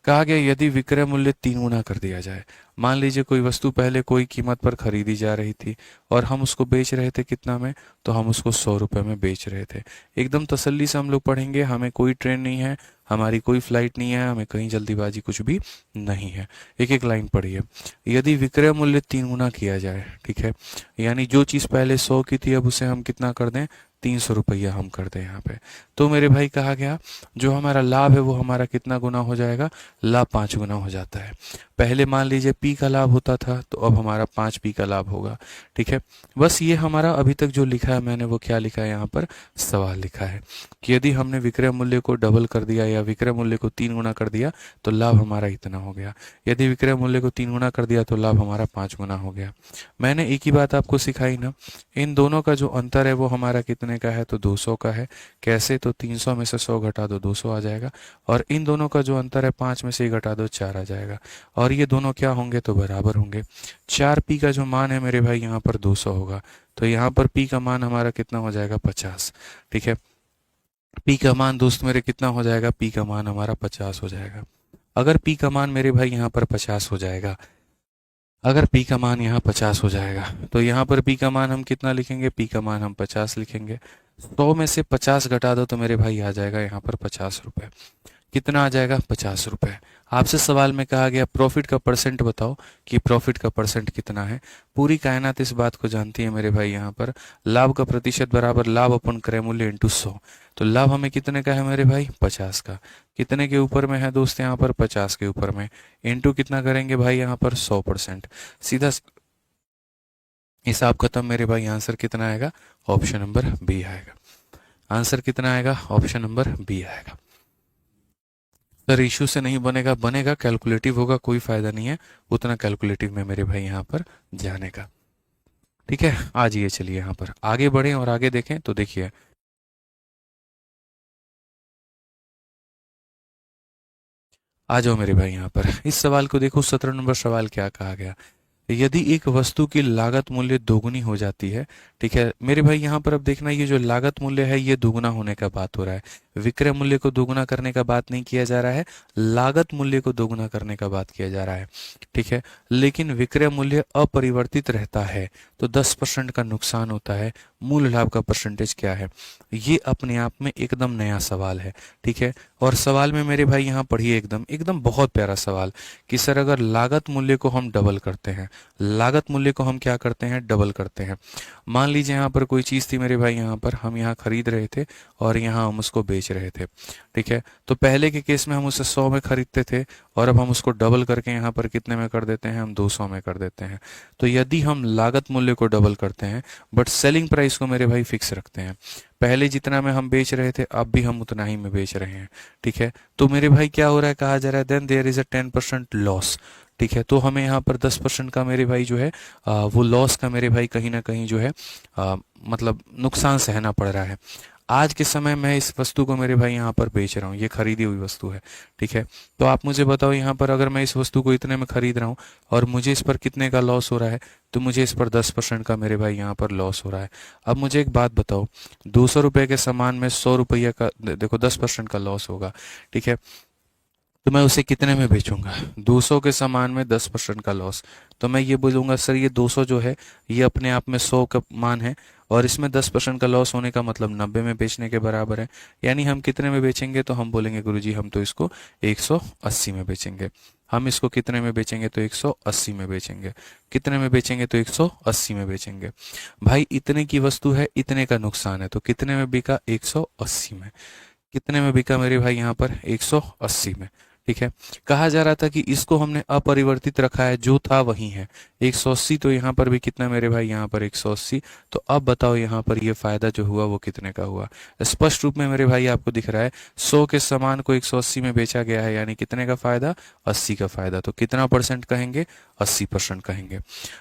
कहा गया यदि विक्रय मूल्य 3 गुना कर दिया जाए। मान लीजिए कोई वस्तु पहले कोई कीमत पर खरीदी जा रही थी और हम उसको बेच रहे थे कितना में, तो हम उसको 100 रुपये में बेच रहे थे। एकदम तसल्ली से हम लोग पढ़ेंगे, हमें कोई ट्रेन नहीं है, हमारी कोई फ्लाइट नहीं है, हमें कहीं जल्दीबाजी कुछ भी नहीं है। एक एक लाइन पढ़िए। यदि विक्रय मूल्य 3 गुना किया जाए, ठीक है, यानी जो चीज़ पहले 100 की थी अब उसे हम कितना कर दें, 300 रुपया हम कर दें यहाँ पे। तो मेरे भाई कहा गया जो हमारा लाभ है वो हमारा कितना गुना हो जाएगा, लाभ 5 गुना हो जाता है। पहले मान लीजिए पी का लाभ होता था तो अब हमारा 5 पी का लाभ होगा। ठीक है, बस ये हमारा अभी तक जो लिखा है मैंने वो क्या लिखा है यहाँ पर, सवाल लिखा है कि यदि हमने विक्रय मूल्य को डबल कर दिया या विक्रय मूल्य को 3 गुना कर दिया तो लाभ हमारा इतना हो गया। यदि विक्रय मूल्य को 3 गुना कर दिया तो लाभ हमारा 5 गुना हो गया। मैंने एक ही बात आपको सिखाई ना, इन दोनों का जो अंतर है वो हमारा कितने का है, तो 200 का है। कैसे, तो 300 में से 100 घटा दो 200 आ जाएगा। और इन दोनों का जो अंतर है 5 में से ही घटा दो 4 आ जाएगा। और ये दोनों क्या होंगे, तो बराबर होंगे। 4 पी का जो मान है मेरे भाई यहाँ पर 200 होगा, तो यहाँ पर पी का मान हमारा कितना हो जाएगा, 50। ठीक है, पी का मान दोस्त मेरे कितना हो जाएगा, पी का मान हमारा 50 हो जाएगा। अगर पी का मान मेरे भाई यहाँ पर 50 हो जाएगा, अगर पी का मान यहाँ 50 हो जाएगा तो यहाँ पर पी का मान हम कितना लिखेंगे, पी का मान हम 50 लिखेंगे। 100 में से 50 घटा दो तो मेरे भाई आ जाएगा यहाँ पर 50 रुपए। कितना आ जाएगा, 50 रुपए। आपसे सवाल में कहा गया प्रॉफिट का परसेंट बताओ कि प्रॉफिट का परसेंट कितना है। पूरी कायनात इस बात को जानती है मेरे भाई, यहाँ पर लाभ का प्रतिशत बराबर लाभ अपन क्रय मूल्य इंटू 100। तो लाभ हमें कितने का है मेरे भाई, 50 का। कितने के ऊपर में है दोस्त, यहाँ पर 50 के ऊपर में, इंटू कितना करेंगे भाई यहाँ पर 100%। सीधा हिसाब खत्म मेरे भाई। आंसर कितना आएगा, ऑप्शन नंबर बी आएगा। आंसर कितना आएगा, ऑप्शन नंबर बी आएगा। सर इशू से नहीं बनेगा, बनेगा, कैलकुलेटिव होगा, कोई फायदा नहीं है उतना कैलकुलेटिव में मेरे भाई यहाँ पर जाने का। ठीक है, आ जाइए, चलिए यहाँ पर आगे बढ़ें और आगे देखें तो देखिए, आ जाओ मेरे भाई यहाँ पर इस सवाल को देखो। 17 नंबर सवाल क्या कहा गया, यदि एक वस्तु की लागत मूल्य दोगुनी हो जाती है। ठीक है मेरे भाई, यहाँ पर अब देखना, ये जो लागत मूल्य है ये दोगुना होने का बात हो रहा है। विक्रय मूल्य को दोगुना करने का बात नहीं किया जा रहा है, लागत मूल्य को दोगुना करने का बात किया जा रहा है। ठीक है, लेकिन विक्रय मूल्य अपरिवर्तित रहता है तो 10% का नुकसान होता है। मूल लाभ का परसेंटेज क्या है, ये अपने आप में एकदम नया सवाल है। ठीक है, और सवाल में मेरे भाई यहाँ पढ़िए, एकदम एकदम बहुत प्यारा सवाल कि सर अगर लागत मूल्य को हम डबल करते हैं, लागत मूल्य को हम क्या करते हैं, डबल करते हैं। मान लीजिए यहाँ पर कोई चीज़ थी मेरे भाई, यहाँ पर हम यहाँ खरीद रहे थे और यहाँ हम उसको बेच रहे थे। ठीक है, तो पहले के केस में हम उसे 100 में खरीदते थे और अब हम उसको डबल करके यहाँ पर कितने में कर देते हैं, हम 200 में कर देते हैं। तो यदि हम लागत मूल्य को डबल करते हैं बट सेलिंग प्राइस को मेरे भाई फिक्स रखते हैं, पहले जितना में हम बेच रहे थे अब भी हम उतना ही में बेच रहे हैं। ठीक है, तो मेरे भाई क्या हो रहा है, कहा जा रहा है then there is a 10% loss. ठीक है, तो हमें यहाँ पर 10% का मेरे भाई जो है वो लॉस का मेरे भाई कहीं ना कहीं जो है मतलब नुकसान सहना पड़ रहा है। आज के समय में इस वस्तु को मेरे भाई यहाँ पर बेच रहा हूँ, ये खरीदी हुई वस्तु है। ठीक है, तो आप मुझे बताओ यहाँ पर अगर मैं इस वस्तु को इतने में खरीद रहा हूँ और मुझे इस पर कितने का लॉस हो रहा है, तो मुझे इस पर 10% का मेरे भाई यहाँ पर लॉस हो रहा है। अब मुझे एक बात बताओ, 200 रुपये के सामान में 100 रुपया का देखो 10% का लॉस होगा। ठीक है, तो मैं उसे कितने में बेचूंगा, 200 के सामान में 10% का लॉस। तो मैं ये बोलूंगा सर ये 200 जो है ये अपने आप में 100 का मान है और इसमें 10% का लॉस होने का मतलब 90 में बेचने के बराबर है। यानी हम कितने में बेचेंगे, तो हम बोलेंगे गुरुजी हम तो इसको 180 में बेचेंगे। हम इसको कितने में बेचेंगे? तो 180 में बेचेंगे। कितने में बेचेंगे? तो 180 में बेचेंगे। भाई इतने की वस्तु है, इतने का नुकसान है, तो कितने में बिका? 180 में। कितने में बिका मेरे भाई यहाँ पर? 180 में। ठीक है, कहा जा रहा था कि इसको हमने अपरिवर्तित रखा है, जो था वही है 180, तो यहाँ पर भी कितना मेरे भाई? यहाँ पर 180। तो अब बताओ यहाँ पर ये फायदा जो हुआ वो कितने का हुआ? स्पष्ट रूप में मेरे भाई आपको दिख रहा है 100 के सामान को 180 में बेचा गया है, यानी कितने का फायदा? 80 का फायदा। तो कितना परसेंट कहेंगे? 80% कहेंगे।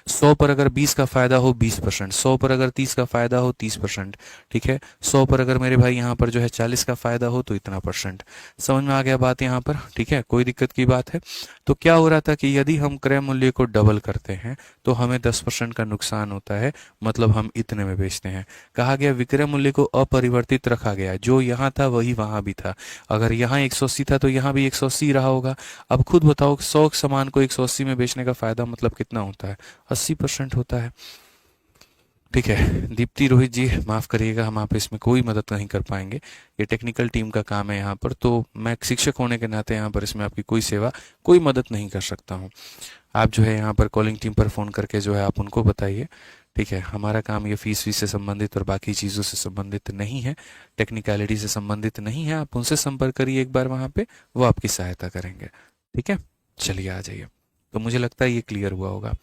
100 पर अगर 20 का फायदा हो 20%, 100 पर अगर 30 का फायदा हो 30%, ठीक है, 100 पर अगर मेरे भाई यहाँ पर जो है 40 का फायदा हो तो इतना परसेंट। समझ में आ गया बात यहाँ पर? ठीक है, कोई दिक्कत की बात है? तो क्या हो रहा था कि यदि हम क्रय मूल्य को डबल करते हैं तो हमें 10% का नुकसान होता है, मतलब हम इतने में बेचते हैं। कहा गया विक्रय मूल्य को अपरिवर्तित रखा गया, जो यहाँ था वही वहां भी था। अगर यहाँ 180 था तो यहाँ भी 180 रहा होगा। अब खुद बताओ 100 सामान को 180 में बेचने का फायदा मतलब कितना होता है? 80% होता है। ठीक है दीप्ति, रोहित जी माफ़ करिएगा, हम आप इसमें कोई मदद नहीं कर पाएंगे, ये टेक्निकल टीम का काम है यहाँ पर, तो मैं एक शिक्षक होने के नाते यहाँ पर इसमें आपकी कोई सेवा, कोई मदद नहीं कर सकता हूँ। आप जो है यहाँ पर कॉलिंग टीम पर फ़ोन करके जो है आप उनको बताइए। ठीक है, हमारा काम ये फीस से संबंधित और बाकी चीज़ों से संबंधित नहीं है, टेक्निकलिटी से संबंधित नहीं है। आप उनसे संपर्क करिए एक बार वहाँ पे, वो आपकी सहायता करेंगे। ठीक है, चलिए आ जाइए। तो मुझे लगता है ये क्लियर हुआ होगा।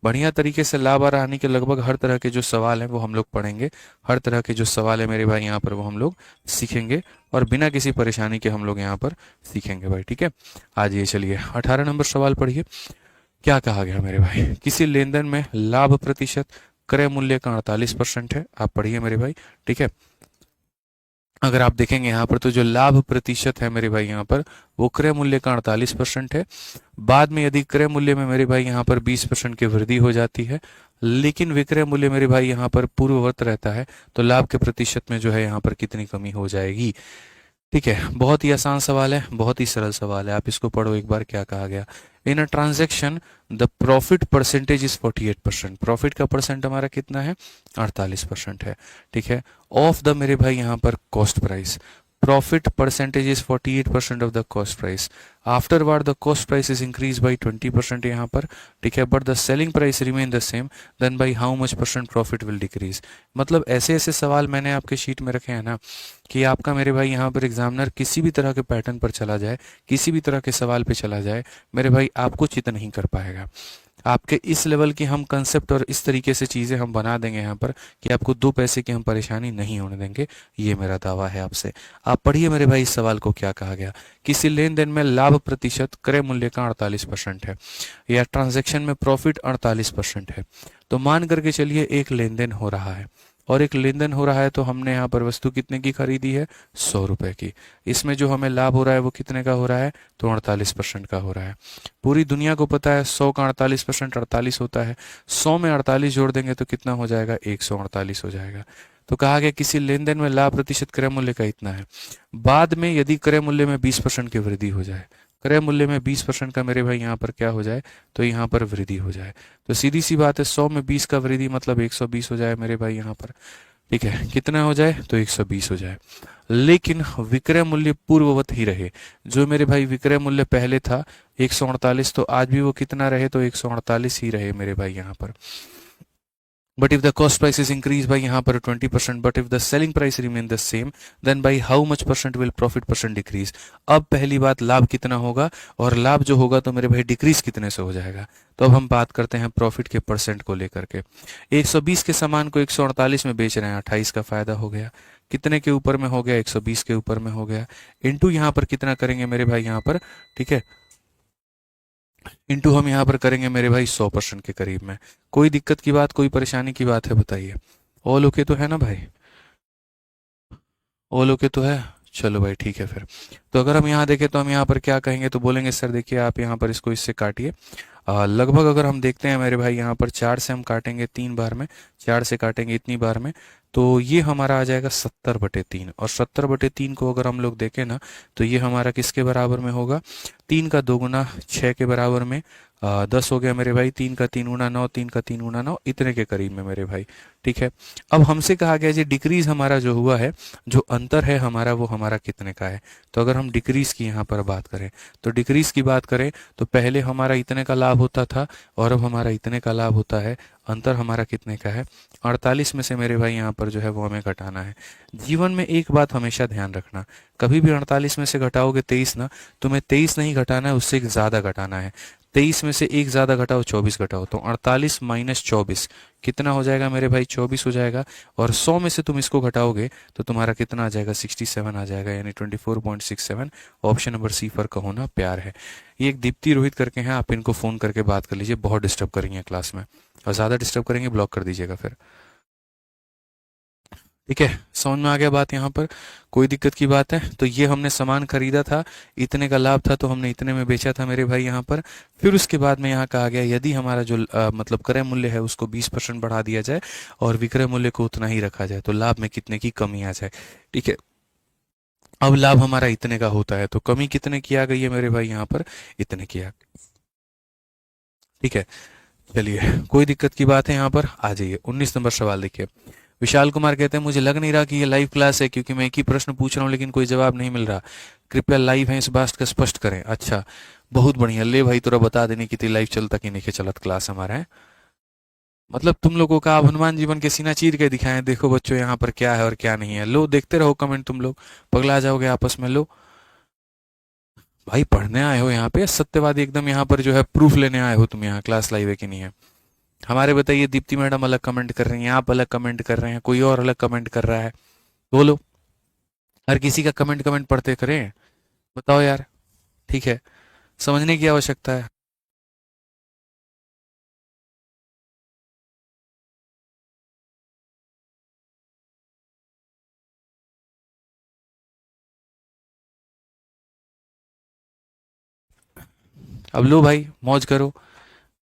बढ़िया तरीके से लाभ और हानि के लगभग हर तरह के जो सवाल हैं वो हम लोग पढ़ेंगे। हर तरह के जो सवाल है मेरे भाई यहाँ पर वो हम लोग सीखेंगे, और बिना किसी परेशानी के हम लोग यहाँ पर सीखेंगे भाई। ठीक है, आ जाइए, चलिए 18 नंबर सवाल पढ़िए। क्या कहा गया मेरे भाई? किसी लेन देन में लाभ प्रतिशत क्रय मूल्य का 48% है। आप पढ़िए मेरे भाई। ठीक है, अगर आप देखेंगे यहाँ पर तो जो लाभ प्रतिशत है मेरे भाई यहाँ पर वो क्रय मूल्य का 48% है। बाद में यदि क्रय मूल्य में मेरे भाई यहाँ पर 20% की वृद्धि हो जाती है, लेकिन विक्रय मूल्य मेरे भाई यहाँ पर पूर्ववत रहता है, तो लाभ के प्रतिशत में जो है यहाँ पर कितनी कमी हो जाएगी? ठीक है, बहुत ही आसान सवाल है, बहुत ही सरल सवाल है, आप इसको पढ़ो एक बार। क्या कहा गया? In a transaction the profit percentage is 48%। Profit का परसेंट हमारा कितना है? 48% है। ठीक है, ऑफ द मेरे भाई यहाँ पर cost price, profit percentage is 48% of the cost price. Afterward the cost price is increased by 20% यहाँ पर। ठीक है, but the selling price remain the same, then by how much percent profit will decrease? मतलब ऐसे ऐसे सवाल मैंने आपके शीट में रखे हैं ना, कि आपका मेरे भाई यहाँ पर एग्जामिनर किसी भी तरह के पैटर्न पर चला जाए, किसी भी तरह के सवाल पे चला जाए, मेरे भाई आपको चित नहीं कर पाएगा। आपके इस लेवल की हम कंसेप्ट और इस तरीके से चीज़ें हम बना देंगे यहाँ पर कि आपको 2 पैसे की हम परेशानी नहीं होने देंगे, ये मेरा दावा है आपसे। आप पढ़िए मेरे भाई इस सवाल को। क्या कहा गया? किसी लेन देन में लाभ प्रतिशत क्रय मूल्य का 48% है, या ट्रांजैक्शन में प्रॉफिट 48% है। तो मान करके चलिए एक लेन देन हो रहा है, और एक लेन देन हो रहा है, तो हमने यहाँ पर वस्तु कितने की खरीदी है? 100 रुपए की। इसमें जो हमें लाभ हो रहा है वो कितने का हो रहा है? तो 48% का हो रहा है। पूरी दुनिया को पता है 100 का 48% 48 होता है। 100 में 48 जोड़ देंगे तो कितना हो जाएगा? 148 हो जाएगा। तो कहा गया किसी लेन देन में लाभ प्रतिशत क्रय मूल्य का इतना है। बाद में यदि क्रय मूल्य में 20% की वृद्धि हो जाए, क्रय मूल्य में 20% का मेरे भाई यहाँ पर क्या हो जाए? तो यहाँ पर वृद्धि हो जाए, तो सीधी सी बात है 100 में 20 का वृद्धि मतलब 120 हो जाए मेरे भाई यहाँ पर। ठीक है, कितना हो जाए? तो 120 हो जाए। लेकिन विक्रय मूल्य पूर्ववत ही रहे, जो मेरे भाई विक्रय मूल्य पहले था 148, तो आज भी वो कितना रहे? तो 148 ही रहे मेरे भाई यहाँ पर। But if the cost price is increased by यहाँ पर 20%, but if the selling price remain the same, then by how much percent will profit percent decrease? अब पहली बात लाभ कितना होगा, और लाभ जो होगा तो मेरे भाई डिक्रीज कितने से हो जाएगा? तो अब हम बात करते हैं प्रॉफिट के परसेंट को लेकर के। 120 के सामान को 148 में बेच रहे हैं, 28 का फायदा हो गया। कितने के ऊपर में हो गया? 120 के ऊपर में हो गया। इंटू यहाँ पर कितना करेंगे मेरे भाई यहाँ पर? ठीक है, इंटू हम यहाँ पर करेंगे मेरे भाई 100% के करीब में। कोई दिक्कत की बात, कोई परेशानी की बात है बताइए? ऑल ओके तो है ना भाई? ऑल ओके तो है? चलो भाई ठीक है फिर। तो अगर हम यहाँ देखें तो हम यहाँ पर क्या कहेंगे? तो बोलेंगे सर देखिए आप यहाँ पर इसको इससे काटिए। लगभग अगर हम देखते हैं मेरे भाई यहाँ पर 4 से हम काटेंगे 3 बार में, 4 से काटेंगे इतनी बार में, तो ये हमारा आ जाएगा 70/3। और 70/3 को अगर हम लोग देखें ना, तो ये हमारा किसके बराबर में होगा? 3 का 2 गुना 6 के बराबर में। 10 हो गया मेरे भाई, 3 का 3 गुना 9, 3 का 3 गुना 9, इतने के करीब में मेरे भाई। ठीक है, अब हमसे कहा गया जी डिक्रीज हमारा जो हुआ है, जो अंतर है हमारा, वो हमारा कितने का है। तो अगर हम डिक्रीज की यहाँ पर बात करें, तो डिक्रीज की बात करें तो पहले हमारा इतने का लाभ होता था और अब हमारा इतने का लाभ होता है। अंतर हमारा कितने का है? 48 में से मेरे भाई यहाँ पर जो है वो हमें घटाना है। जीवन में एक बात हमेशा ध्यान रखना, कभी भी 48 में से घटाओगे 23 ना, तुम्हें 23 नहीं घटाना है, उससे एक ज़्यादा घटाना है। 23 में से एक ज़्यादा घटाओ, 24 घटाओ, तो 48 माइनस 24 कितना हो जाएगा मेरे भाई? 24 हो जाएगा। और 100 में से तुम इसको घटाओगे तो तुम्हारा कितना आ जाएगा? 67 आ जाएगा, यानी 24.67। ऑप्शन नंबर सी पर कहो ना प्यार है। ये एक दीप्ति रोहित करके हैं, आप इनको फ़ोन करके बात कर लीजिए, बहुत डिस्टर्ब करेंगे क्लास में, और ज़्यादा डिस्टर्ब करेंगे ब्लॉक कर दीजिएगा फिर। ठीक है, समझ में आ गया बात? यहाँ पर कोई दिक्कत की बात है? तो ये हमने सामान खरीदा था, इतने का लाभ था, तो हमने इतने में बेचा था मेरे भाई यहाँ पर। फिर उसके बाद में यहाँ कहा गया यदि हमारा जो मतलब क्रय मूल्य है उसको 20% बढ़ा दिया जाए और विक्रय मूल्य को उतना ही रखा जाए, तो लाभ में कितने की कमी आ जाए। ठीक है, अब लाभ हमारा इतने का होता है, तो कमी कितने की आ गई है मेरे भाई यहाँ पर? इतने की आ गई। ठीक है, चलिए कोई दिक्कत की बात है? यहाँ पर आ जाइए, 19 नंबर सवाल देखिए। विशाल कुमार कहते हैं मुझे लग नहीं रहा कि ये लाइव क्लास है, क्योंकि मैं एक ही प्रश्न पूछ रहा हूँ लेकिन कोई जवाब नहीं मिल रहा। कृपया लाइव है इस बात का स्पष्ट करें। अच्छा, बहुत बढ़िया, ले भाई तोरा बता देने की लाइव चलता कि नहीं चलत क्लास हमारा है। मतलब तुम लोगों का आप हनुमान जीवन के सीना चीर के दिखाएं, देखो बच्चों यहाँ पर क्या है और क्या नहीं है। लो देखते रहो कमेंट, तुम लोग पगला जाओगे आपस में। लो भाई, पढ़ने आए हो यहाँ पे, सत्यवादी एकदम यहाँ पर जो है प्रूफ लेने आए हो तुम, यहाँ क्लास लाइव है कि नहीं है? हमारे बताइए, दीप्ति मैडम अलग कमेंट कर रही हैं, आप अलग कमेंट कर रहे हैं, कोई और अलग कमेंट कर रहा है, बोलो। हर किसी का कमेंट कमेंट पढ़ते करें, बताओ यार। ठीक है, समझने की आवश्यकता है। अब लो भाई, मौज करो।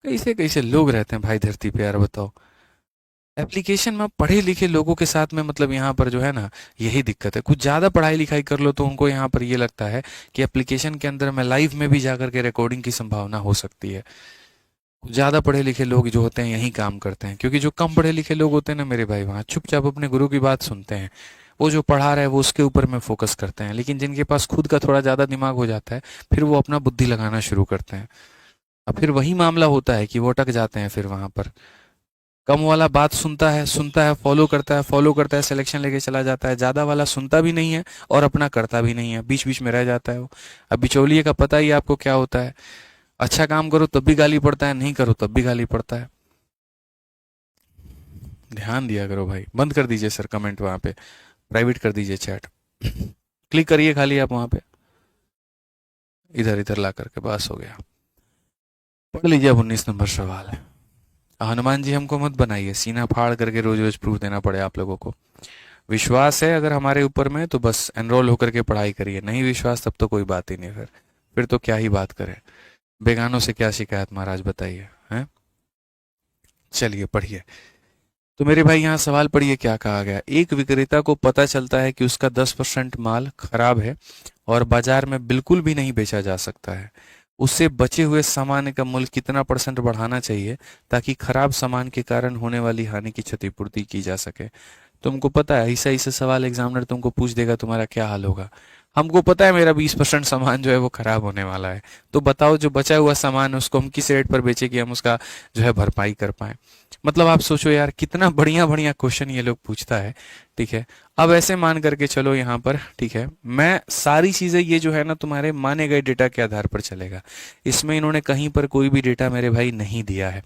कैसे कैसे लोग रहते हैं भाई धरती पे यार, बताओ। एप्लीकेशन में पढ़े लिखे लोगों के साथ में मतलब यहाँ पर जो है ना, यही दिक्कत है। कुछ ज़्यादा पढ़ाई लिखाई कर लो तो उनको यहाँ पर ये लगता है कि एप्लीकेशन के अंदर मैं लाइव में भी जाकर के रिकॉर्डिंग की संभावना हो सकती है। ज़्यादा पढ़े लिखे लोग जो होते हैं यही काम करते हैं, क्योंकि जो कम पढ़े लिखे लोग होते हैं ना मेरे भाई, वहाँ चुपचाप अपने गुरु की बात सुनते हैं। वो जो पढ़ा रहा है वो उसके ऊपर में फोकस करते हैं। लेकिन जिनके पास खुद का थोड़ा ज़्यादा दिमाग हो जाता है, फिर वो अपना बुद्धि लगाना शुरू करते हैं। अब फिर वही मामला होता है कि वो अटक जाते हैं फिर वहाँ पर। कम वाला बात सुनता है, फॉलो करता है, सिलेक्शन लेके चला जाता है। ज़्यादा वाला सुनता भी नहीं है और अपना करता भी नहीं है, बीच बीच में रह जाता है वो। अब बिचौलिए का पता ही आपको क्या होता है, अच्छा काम करो तब भी गाली पड़ता है, नहीं करो तब भी गाली पड़ता है। ध्यान दिया करो भाई। बंद कर दीजिए सर कमेंट वहाँ पे, प्राइवेट कर दीजिए चैट। क्लिक करिए खाली आप वहाँ पे, इधर इधर ला करके, बस हो गया। पढ़ लीजिए अब 19 नंबर सवाल है। हनुमान जी हमको मत बनाइए, सीना फाड़ करके रोज रोज प्रूफ देना पड़े आप लोगों को। विश्वास है अगर हमारे ऊपर में तो बस एनरोल होकर के पढ़ाई करिए, नहीं विश्वास तब तो कोई बात ही नहीं। फिर तो क्या ही बात करें, बेगानों से क्या शिकायत महाराज, बताइए हैं। चलिए पढ़िए। तो मेरे भाई यहाँ सवाल पढ़िए, क्या कहा गया। एक विक्रेता को पता चलता है कि उसका 10% माल खराब है और बाजार में बिल्कुल भी नहीं बेचा जा सकता है। उससे बचे हुए सामान का मूल्य कितना % बढ़ाना चाहिए ताकि खराब सामान के कारण होने वाली हानि की क्षतिपूर्ति की जा सके। तुमको पता है ऐसा ऐसा सवाल एग्जामिनर तुमको पूछ देगा, तुम्हारा क्या हाल होगा। हमको पता है मेरा 20% सामान जो है वो खराब होने वाला है, तो बताओ जो बचा हुआ सामान है उसको हम किस रेट पर बेचे कि हम उसका जो है भरपाई कर पाए। मतलब आप सोचो यार, कितना बढ़िया बढ़िया क्वेश्चन ये लोग पूछता है। ठीक है, अब ऐसे मान करके चलो यहाँ पर। ठीक है, मैं सारी चीजें ये जो है ना तुम्हारे माने गए डेटा के आधार पर चलेगा। इसमें इन्होंने कहीं पर कोई भी डेटा मेरे भाई नहीं दिया है,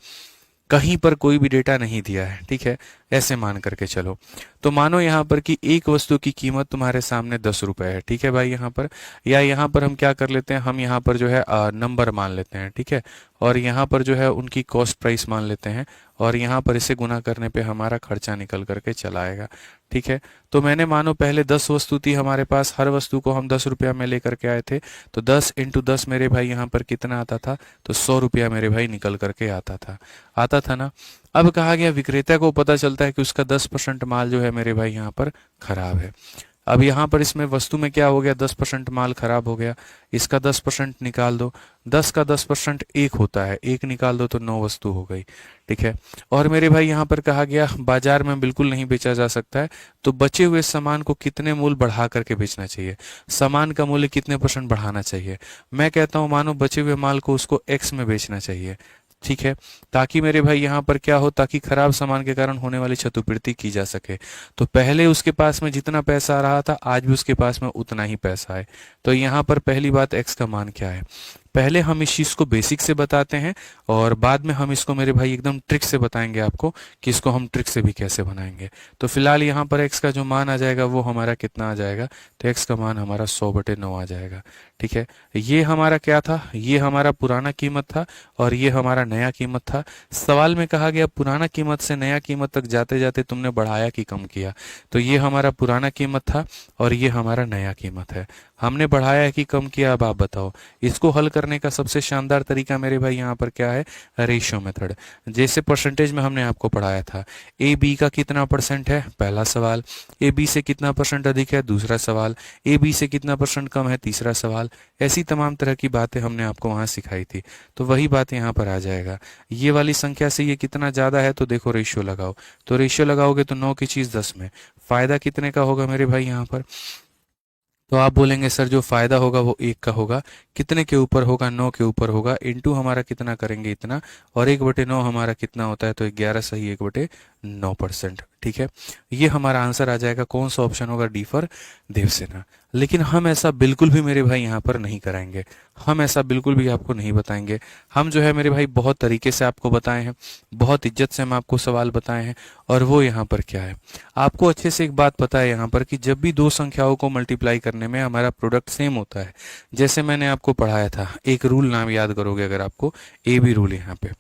कहीं पर कोई भी डेटा नहीं दिया है। ठीक है, ऐसे मान करके चलो। तो मानो यहाँ पर कि एक वस्तु की कीमत तुम्हारे सामने 10 रुपए है। ठीक है भाई, यहाँ पर या यहाँ पर हम क्या कर लेते हैं, हम यहाँ पर जो है नंबर मान लेते हैं। ठीक है, और यहाँ पर जो है उनकी कॉस्ट प्राइस मान लेते हैं, और यहाँ पर इसे गुना करने पे हमारा खर्चा निकल करके चला आएगा। ठीक है, तो मैंने मानो पहले 10 वस्तु थी हमारे पास, हर वस्तु को हम 10 रुपया में लेकर के आए थे, तो 10 × 10 मेरे भाई यहाँ पर कितना आता था, तो 100 रुपया मेरे भाई निकल करके आता था ना। अब कहा गया विक्रेता को पता चलता है कि उसका 10% माल जो है मेरे भाई यहाँ पर खराब है। अब यहाँ पर इसमें वस्तु में क्या हो गया, 10% माल खराब हो गया, इसका 10% निकाल दो, 10 का 10% एक होता है, एक निकाल दो तो 9 वस्तु हो गई। ठीक है। और मेरे भाई यहाँ पर कहा गया बाजार में बिल्कुल नहीं बेचा जा सकता है, तो बचे हुए सामान को कितने मूल्य बढ़ा करके बेचना चाहिए, सामान का मूल्य कितने % बढ़ाना चाहिए। मैं कहता हूँ मानो बचे हुए माल को उसको एक्स में बेचना चाहिए। ठीक है। ताकि मेरे भाई यहाँ पर क्या हो, ताकि खराब सामान के कारण होने वाली क्षतिपूर्ति की जा सके। तो पहले उसके पास में जितना पैसा आ रहा था, आज भी उसके पास में उतना ही पैसा है। तो यहाँ पर पहली बात एक्स का मान क्या है, पहले हम इस चीज को बेसिक से बताते हैं और बाद में हम इसको मेरे भाई एकदम ट्रिक से बताएंगे आपको कि इसको हम ट्रिक से भी कैसे बनाएंगे। तो फिलहाल यहाँ पर x का जो मान आ जाएगा वो हमारा कितना आ जाएगा, तो x का मान हमारा 100/9 आ जाएगा। ठीक है। ये हमारा क्या था, ये हमारा पुराना कीमत था और ये हमारा नया कीमत था। सवाल में कहा गया पुराना कीमत से नया कीमत तक जाते जाते तुमने बढ़ाया कि कम किया, तो ये हमारा पुराना कीमत था और ये हमारा नया कीमत है। हमने बढ़ाया है कि कम किया, अब आप बताओ। इसको हल करने का सबसे शानदार तरीका मेरे भाई यहाँ पर क्या है, रेशियो मेथड। जैसे परसेंटेज में हमने आपको पढ़ाया था, ए बी का कितना % है, पहला सवाल, ए बी से कितना % अधिक है, दूसरा सवाल, ए बी से कितना % कम है, तीसरा सवाल। ऐसी तमाम तरह की बातें हमने आपको वहां सिखाई थी, तो वही बात यहाँ पर आ जाएगा। ये वाली संख्या से ये कितना ज्यादा है, तो देखो रेशियो लगाओ, तो रेशियो लगाओगे तो 9 की चीज 10 में, फायदा कितने का होगा मेरे भाई यहाँ पर, तो आप बोलेंगे सर जो फायदा होगा वो 1 का होगा, कितने के ऊपर होगा, 9 के ऊपर होगा, इनटू हमारा कितना करेंगे इतना, और 1/9 हमारा कितना होता है, तो 11 सही 1/9%। ठीक है। ये हमारा आंसर आ जाएगा। कौन सा ऑप्शन होगा, डी फॉर देवसेना। लेकिन हम ऐसा बिल्कुल भी मेरे भाई यहाँ पर नहीं कराएंगे, हम ऐसा बिल्कुल भी आपको नहीं बताएंगे। हम जो है मेरे भाई बहुत तरीके से आपको बताए हैं, बहुत इज्जत से हम आपको सवाल बताए हैं। और वो यहाँ पर क्या है, आपको अच्छे से एक बात पता है यहाँ पर कि जब भी दो संख्याओं को मल्टीप्लाई करने में हमारा प्रोडक्ट सेम होता है, जैसे मैंने आपको पढ़ाया था, एक रूल नाम याद करोगे अगर आपको, ए बी रूल। यहाँ पे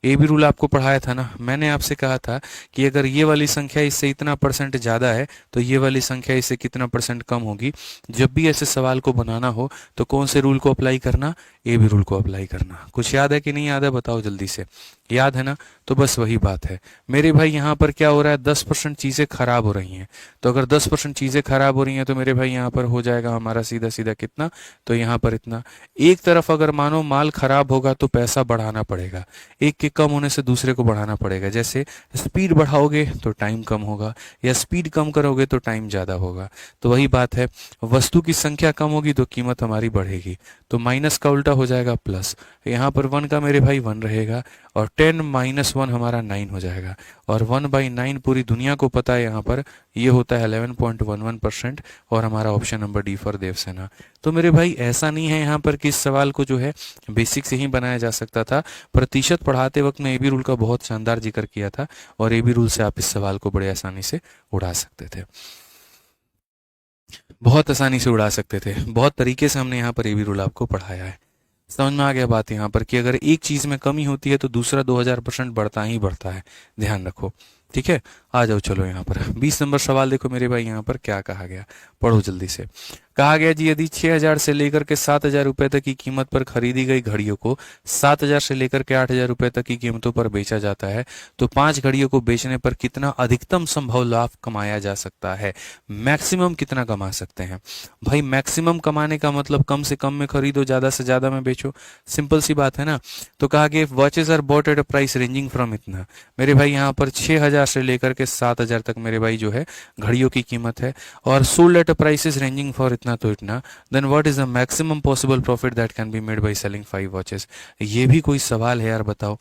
ए बी रूल आपको पढ़ाया था ना, मैंने आपसे कहा था कि अगर ये वाली संख्या इससे इतना % ज्यादा है तो ये वाली संख्या इससे कितना % कम होगी। जब भी ऐसे सवाल को बनाना हो तो कौन से रूल को अप्लाई करना, ए बी रूल को अप्लाई करना। कुछ याद है कि नहीं याद है, बताओ जल्दी से, याद है ना। तो बस वही बात है मेरे भाई। यहाँ पर क्या हो रहा है, 10% चीजें खराब हो रही हैं, तो अगर 10% चीजें खराब हो रही हैं तो मेरे भाई यहाँ पर हो जाएगा हमारा सीधा सीधा कितना, तो यहाँ पर इतना। एक तरफ अगर मानो माल खराब होगा तो पैसा बढ़ाना पड़ेगा, एक के कम होने से दूसरे को बढ़ाना पड़ेगा। जैसे स्पीड बढ़ाओगे तो टाइम कम होगा, या स्पीड कम करोगे तो टाइम ज्यादा होगा। तो वही बात है, वस्तु की संख्या कम होगी तो कीमत हमारी बढ़ेगी, तो माइनस का उल्टा हो जाएगा प्लस। यहाँ पर 1 का मेरे भाई 1 रहेगा और 10 - 1 हमारा 9 हो जाएगा, और 1/9 पूरी दुनिया को पता है यहाँ पर ये होता है 11.11%, और हमारा option number D for Devsena. तो मेरे भाई ऐसा नहीं है यहाँ पर कि इस सवाल को जो है बेसिक से ही बनाया जा सकता था। प्रतिशत पढ़ाते वक्त मैं एबी रूल का बहुत शानदार जिक्र किया था, और एबी रूल से आप इस सवाल को बड़े आसानी से उड़ा सकते थे, बहुत आसानी से उड़ा सकते थे। बहुत तरीके से हमने यहाँ पर एबी रूल आपको पढ़ाया है। समझ में आ गया बात यहाँ पर कि अगर एक चीज में कमी होती है तो दूसरा 2000% बढ़ता ही बढ़ता है, ध्यान रखो। ठीक है। आ जाओ चलो यहाँ पर 20 नंबर सवाल देखो मेरे भाई, यहाँ पर क्या कहा गया, पढ़ो जल्दी से। कहा गया जी, यदि 6000 से लेकर के 7000 रुपए तक की कीमत पर खरीदी गई घड़ियों को 7000 से लेकर के 8000 रुपए तक की कीमतों पर बेचा जाता है, तो 5 घड़ियों को बेचने पर कितना अधिकतम संभव लाभ कमाया जा सकता है, मैक्सिमम कितना कमा सकते हैं। भाई मैक्सिमम कमाने का मतलब कम से कम में खरीदो, ज्यादा से ज्यादा में बेचो, सिंपल सी बात है ना। तो कहा गया watches are bought at a price ranging from, इतना मेरे भाई यहाँ पर 6000 से लेकर के 7000 तक मेरे भाई जो है घड़ियों की कीमत है, और sold at a prices ranging for इतना तो इतना, then what is the maximum possible profit that can be made by selling 5 watches. ये भी कोई सवाल है यार, बताओ,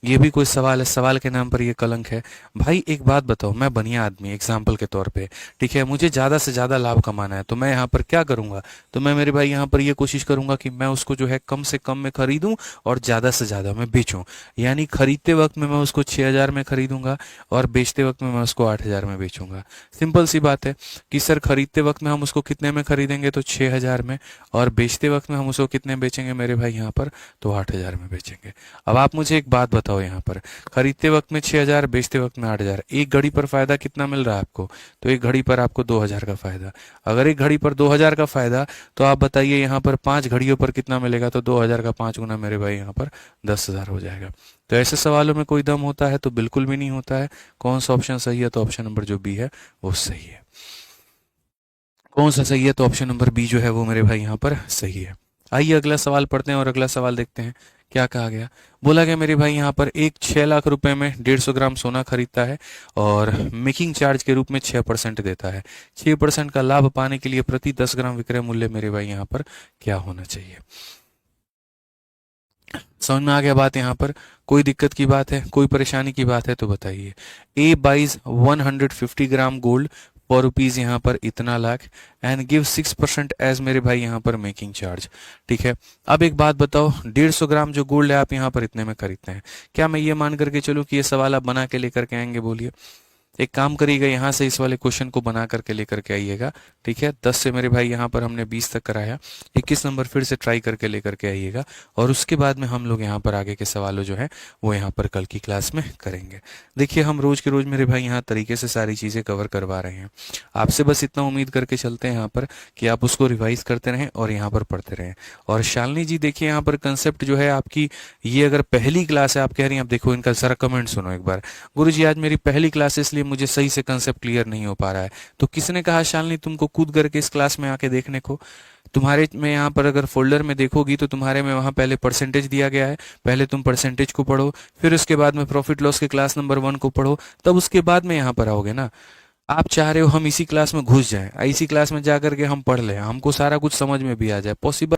ये भी कोई सवाल है, सवाल के नाम पर ये कलंक है। भाई एक बात बताओ, मैं बनिया आदमी एग्जाम्पल के तौर पे, ठीक है, मुझे ज्यादा से ज्यादा लाभ कमाना है, तो मैं यहाँ पर क्या करूंगा, तो मैं मेरे भाई यहाँ पर ये कोशिश करूंगा कि मैं उसको जो है कम से कम में खरीदूं और ज्यादा से ज्यादा में बेचूं। यानी खरीदते वक्त में मैं उसको 6000 में खरीदूंगा और बेचते वक्त में मैं उसको 8000 में बेचूंगा। सिंपल सी बात है कि सर खरीदते वक्त में हम उसको कितने में खरीदेंगे, तो 6000 में, और बेचते वक्त में हम उसको कितने बेचेंगे मेरे भाई यहाँ पर, तो 8000 में बेचेंगे। अब आप मुझे एक बात बताओ, यहाँ पर खरीदते वक्त में 6000, बेचते वक्त में 8000, एक घड़ी पर फायदा कितना मिल रहा है आपको, तो एक घड़ी पर आपको 2000 का फायदा। अगर एक घड़ी पर 2000 का फायदा, तो आप बताइए यहाँ पर 5 घड़ियों पर कितना मिलेगा, तो 2000 का 5 गुना मेरे भाई यहाँ पर 10,000 हो जाएगा। तो ऐसे सवालों में कोई दम होता है, तो बिल्कुल भी नहीं होता है। कौन सा ऑप्शन सही है, तो ऑप्शन नंबर जो बी है वो सही है। कौन सा सही है? तो ऑप्शन नंबर बी जो है वो मेरे भाई यहाँ पर सही है। आइए अगला सवाल पढ़ते हैं और अगला सवाल देखते हैं क्या कहा गया। बोला गया मेरे भाई यहाँ पर एक 6 लाख रुपए में 150 ग्राम सोना खरीदता है और मेकिंग चार्ज के रूप में 6% देता है। 6% का लाभ पाने के लिए प्रति 10 ग्राम विक्रय मूल्य मेरे भाई यहाँ पर क्या होना चाहिए? समझ में आ गया बात? यहाँ पर कोई दिक्कत की बात है, कोई परेशानी की बात है तो बताइए। A buys 150 gram gold for rupees यहाँ पर इतना लाख एंड गिव 6% एज मेरे भाई यहाँ पर मेकिंग चार्ज। ठीक है, अब एक बात बताओ, 150 ग्राम जो गोल्ड है आप यहाँ पर इतने में खरीदते हैं, क्या मैं ये मान करके चलूँ कि ये सवाल आप बना के लेकर के आएंगे? बोलिए। एक काम करिएगा, यहाँ से इस वाले क्वेश्चन को बना करके लेकर के आइएगा। ठीक है, 10 से मेरे भाई यहाँ पर हमने 20 तक कराया, 21 नंबर फिर से ट्राई करके लेकर के आइएगा और उसके बाद में हम लोग यहाँ पर आगे के सवालों जो है वो यहाँ पर कल की क्लास में करेंगे। देखिए हम रोज के रोज मेरे भाई यहाँ तरीके से सारी चीज़ें कवर करवा रहे हैं, आपसे बस इतना उम्मीद करके चलते हैं यहाँ पर कि आप उसको रिवाइज करते रहें और यहाँ पर पढ़ते रहें। और शालिनी जी देखिए यहाँ पर कंसेप्ट जो है आपकी, ये अगर पहली क्लास है आप कह रही हैं, आप देखो इनका सारा कमेंट सुनो एक बार। गुरुजी आज मेरी पहली क्लास है इसलिए मुझे सही से कंसेप्ट क्लियर नहीं हो पा रहा है। तो किसने कहा शालिनी तुमको कूद करके इस क्लास में आके देखने को? तुम्हारे में यहाँ पर अगर फोल्डर में देखोगी तो तुम्हारे में वहाँ पहले परसेंटेज दिया गया है, पहले तुम परसेंटेज को पढ़ो, फिर उसके बाद में प्रॉफिट लॉस के क्लास नंबर 1 को पढ़ो, तब उसके बाद में यहाँ पर आओगे ना। आप चाह रहे हो हम इसी क्लास में घुस जाएं, इसी क्लास में जा करके हम पढ़ लें, हमको सारा कुछ समझ में भी आ जाए, पॉसिबल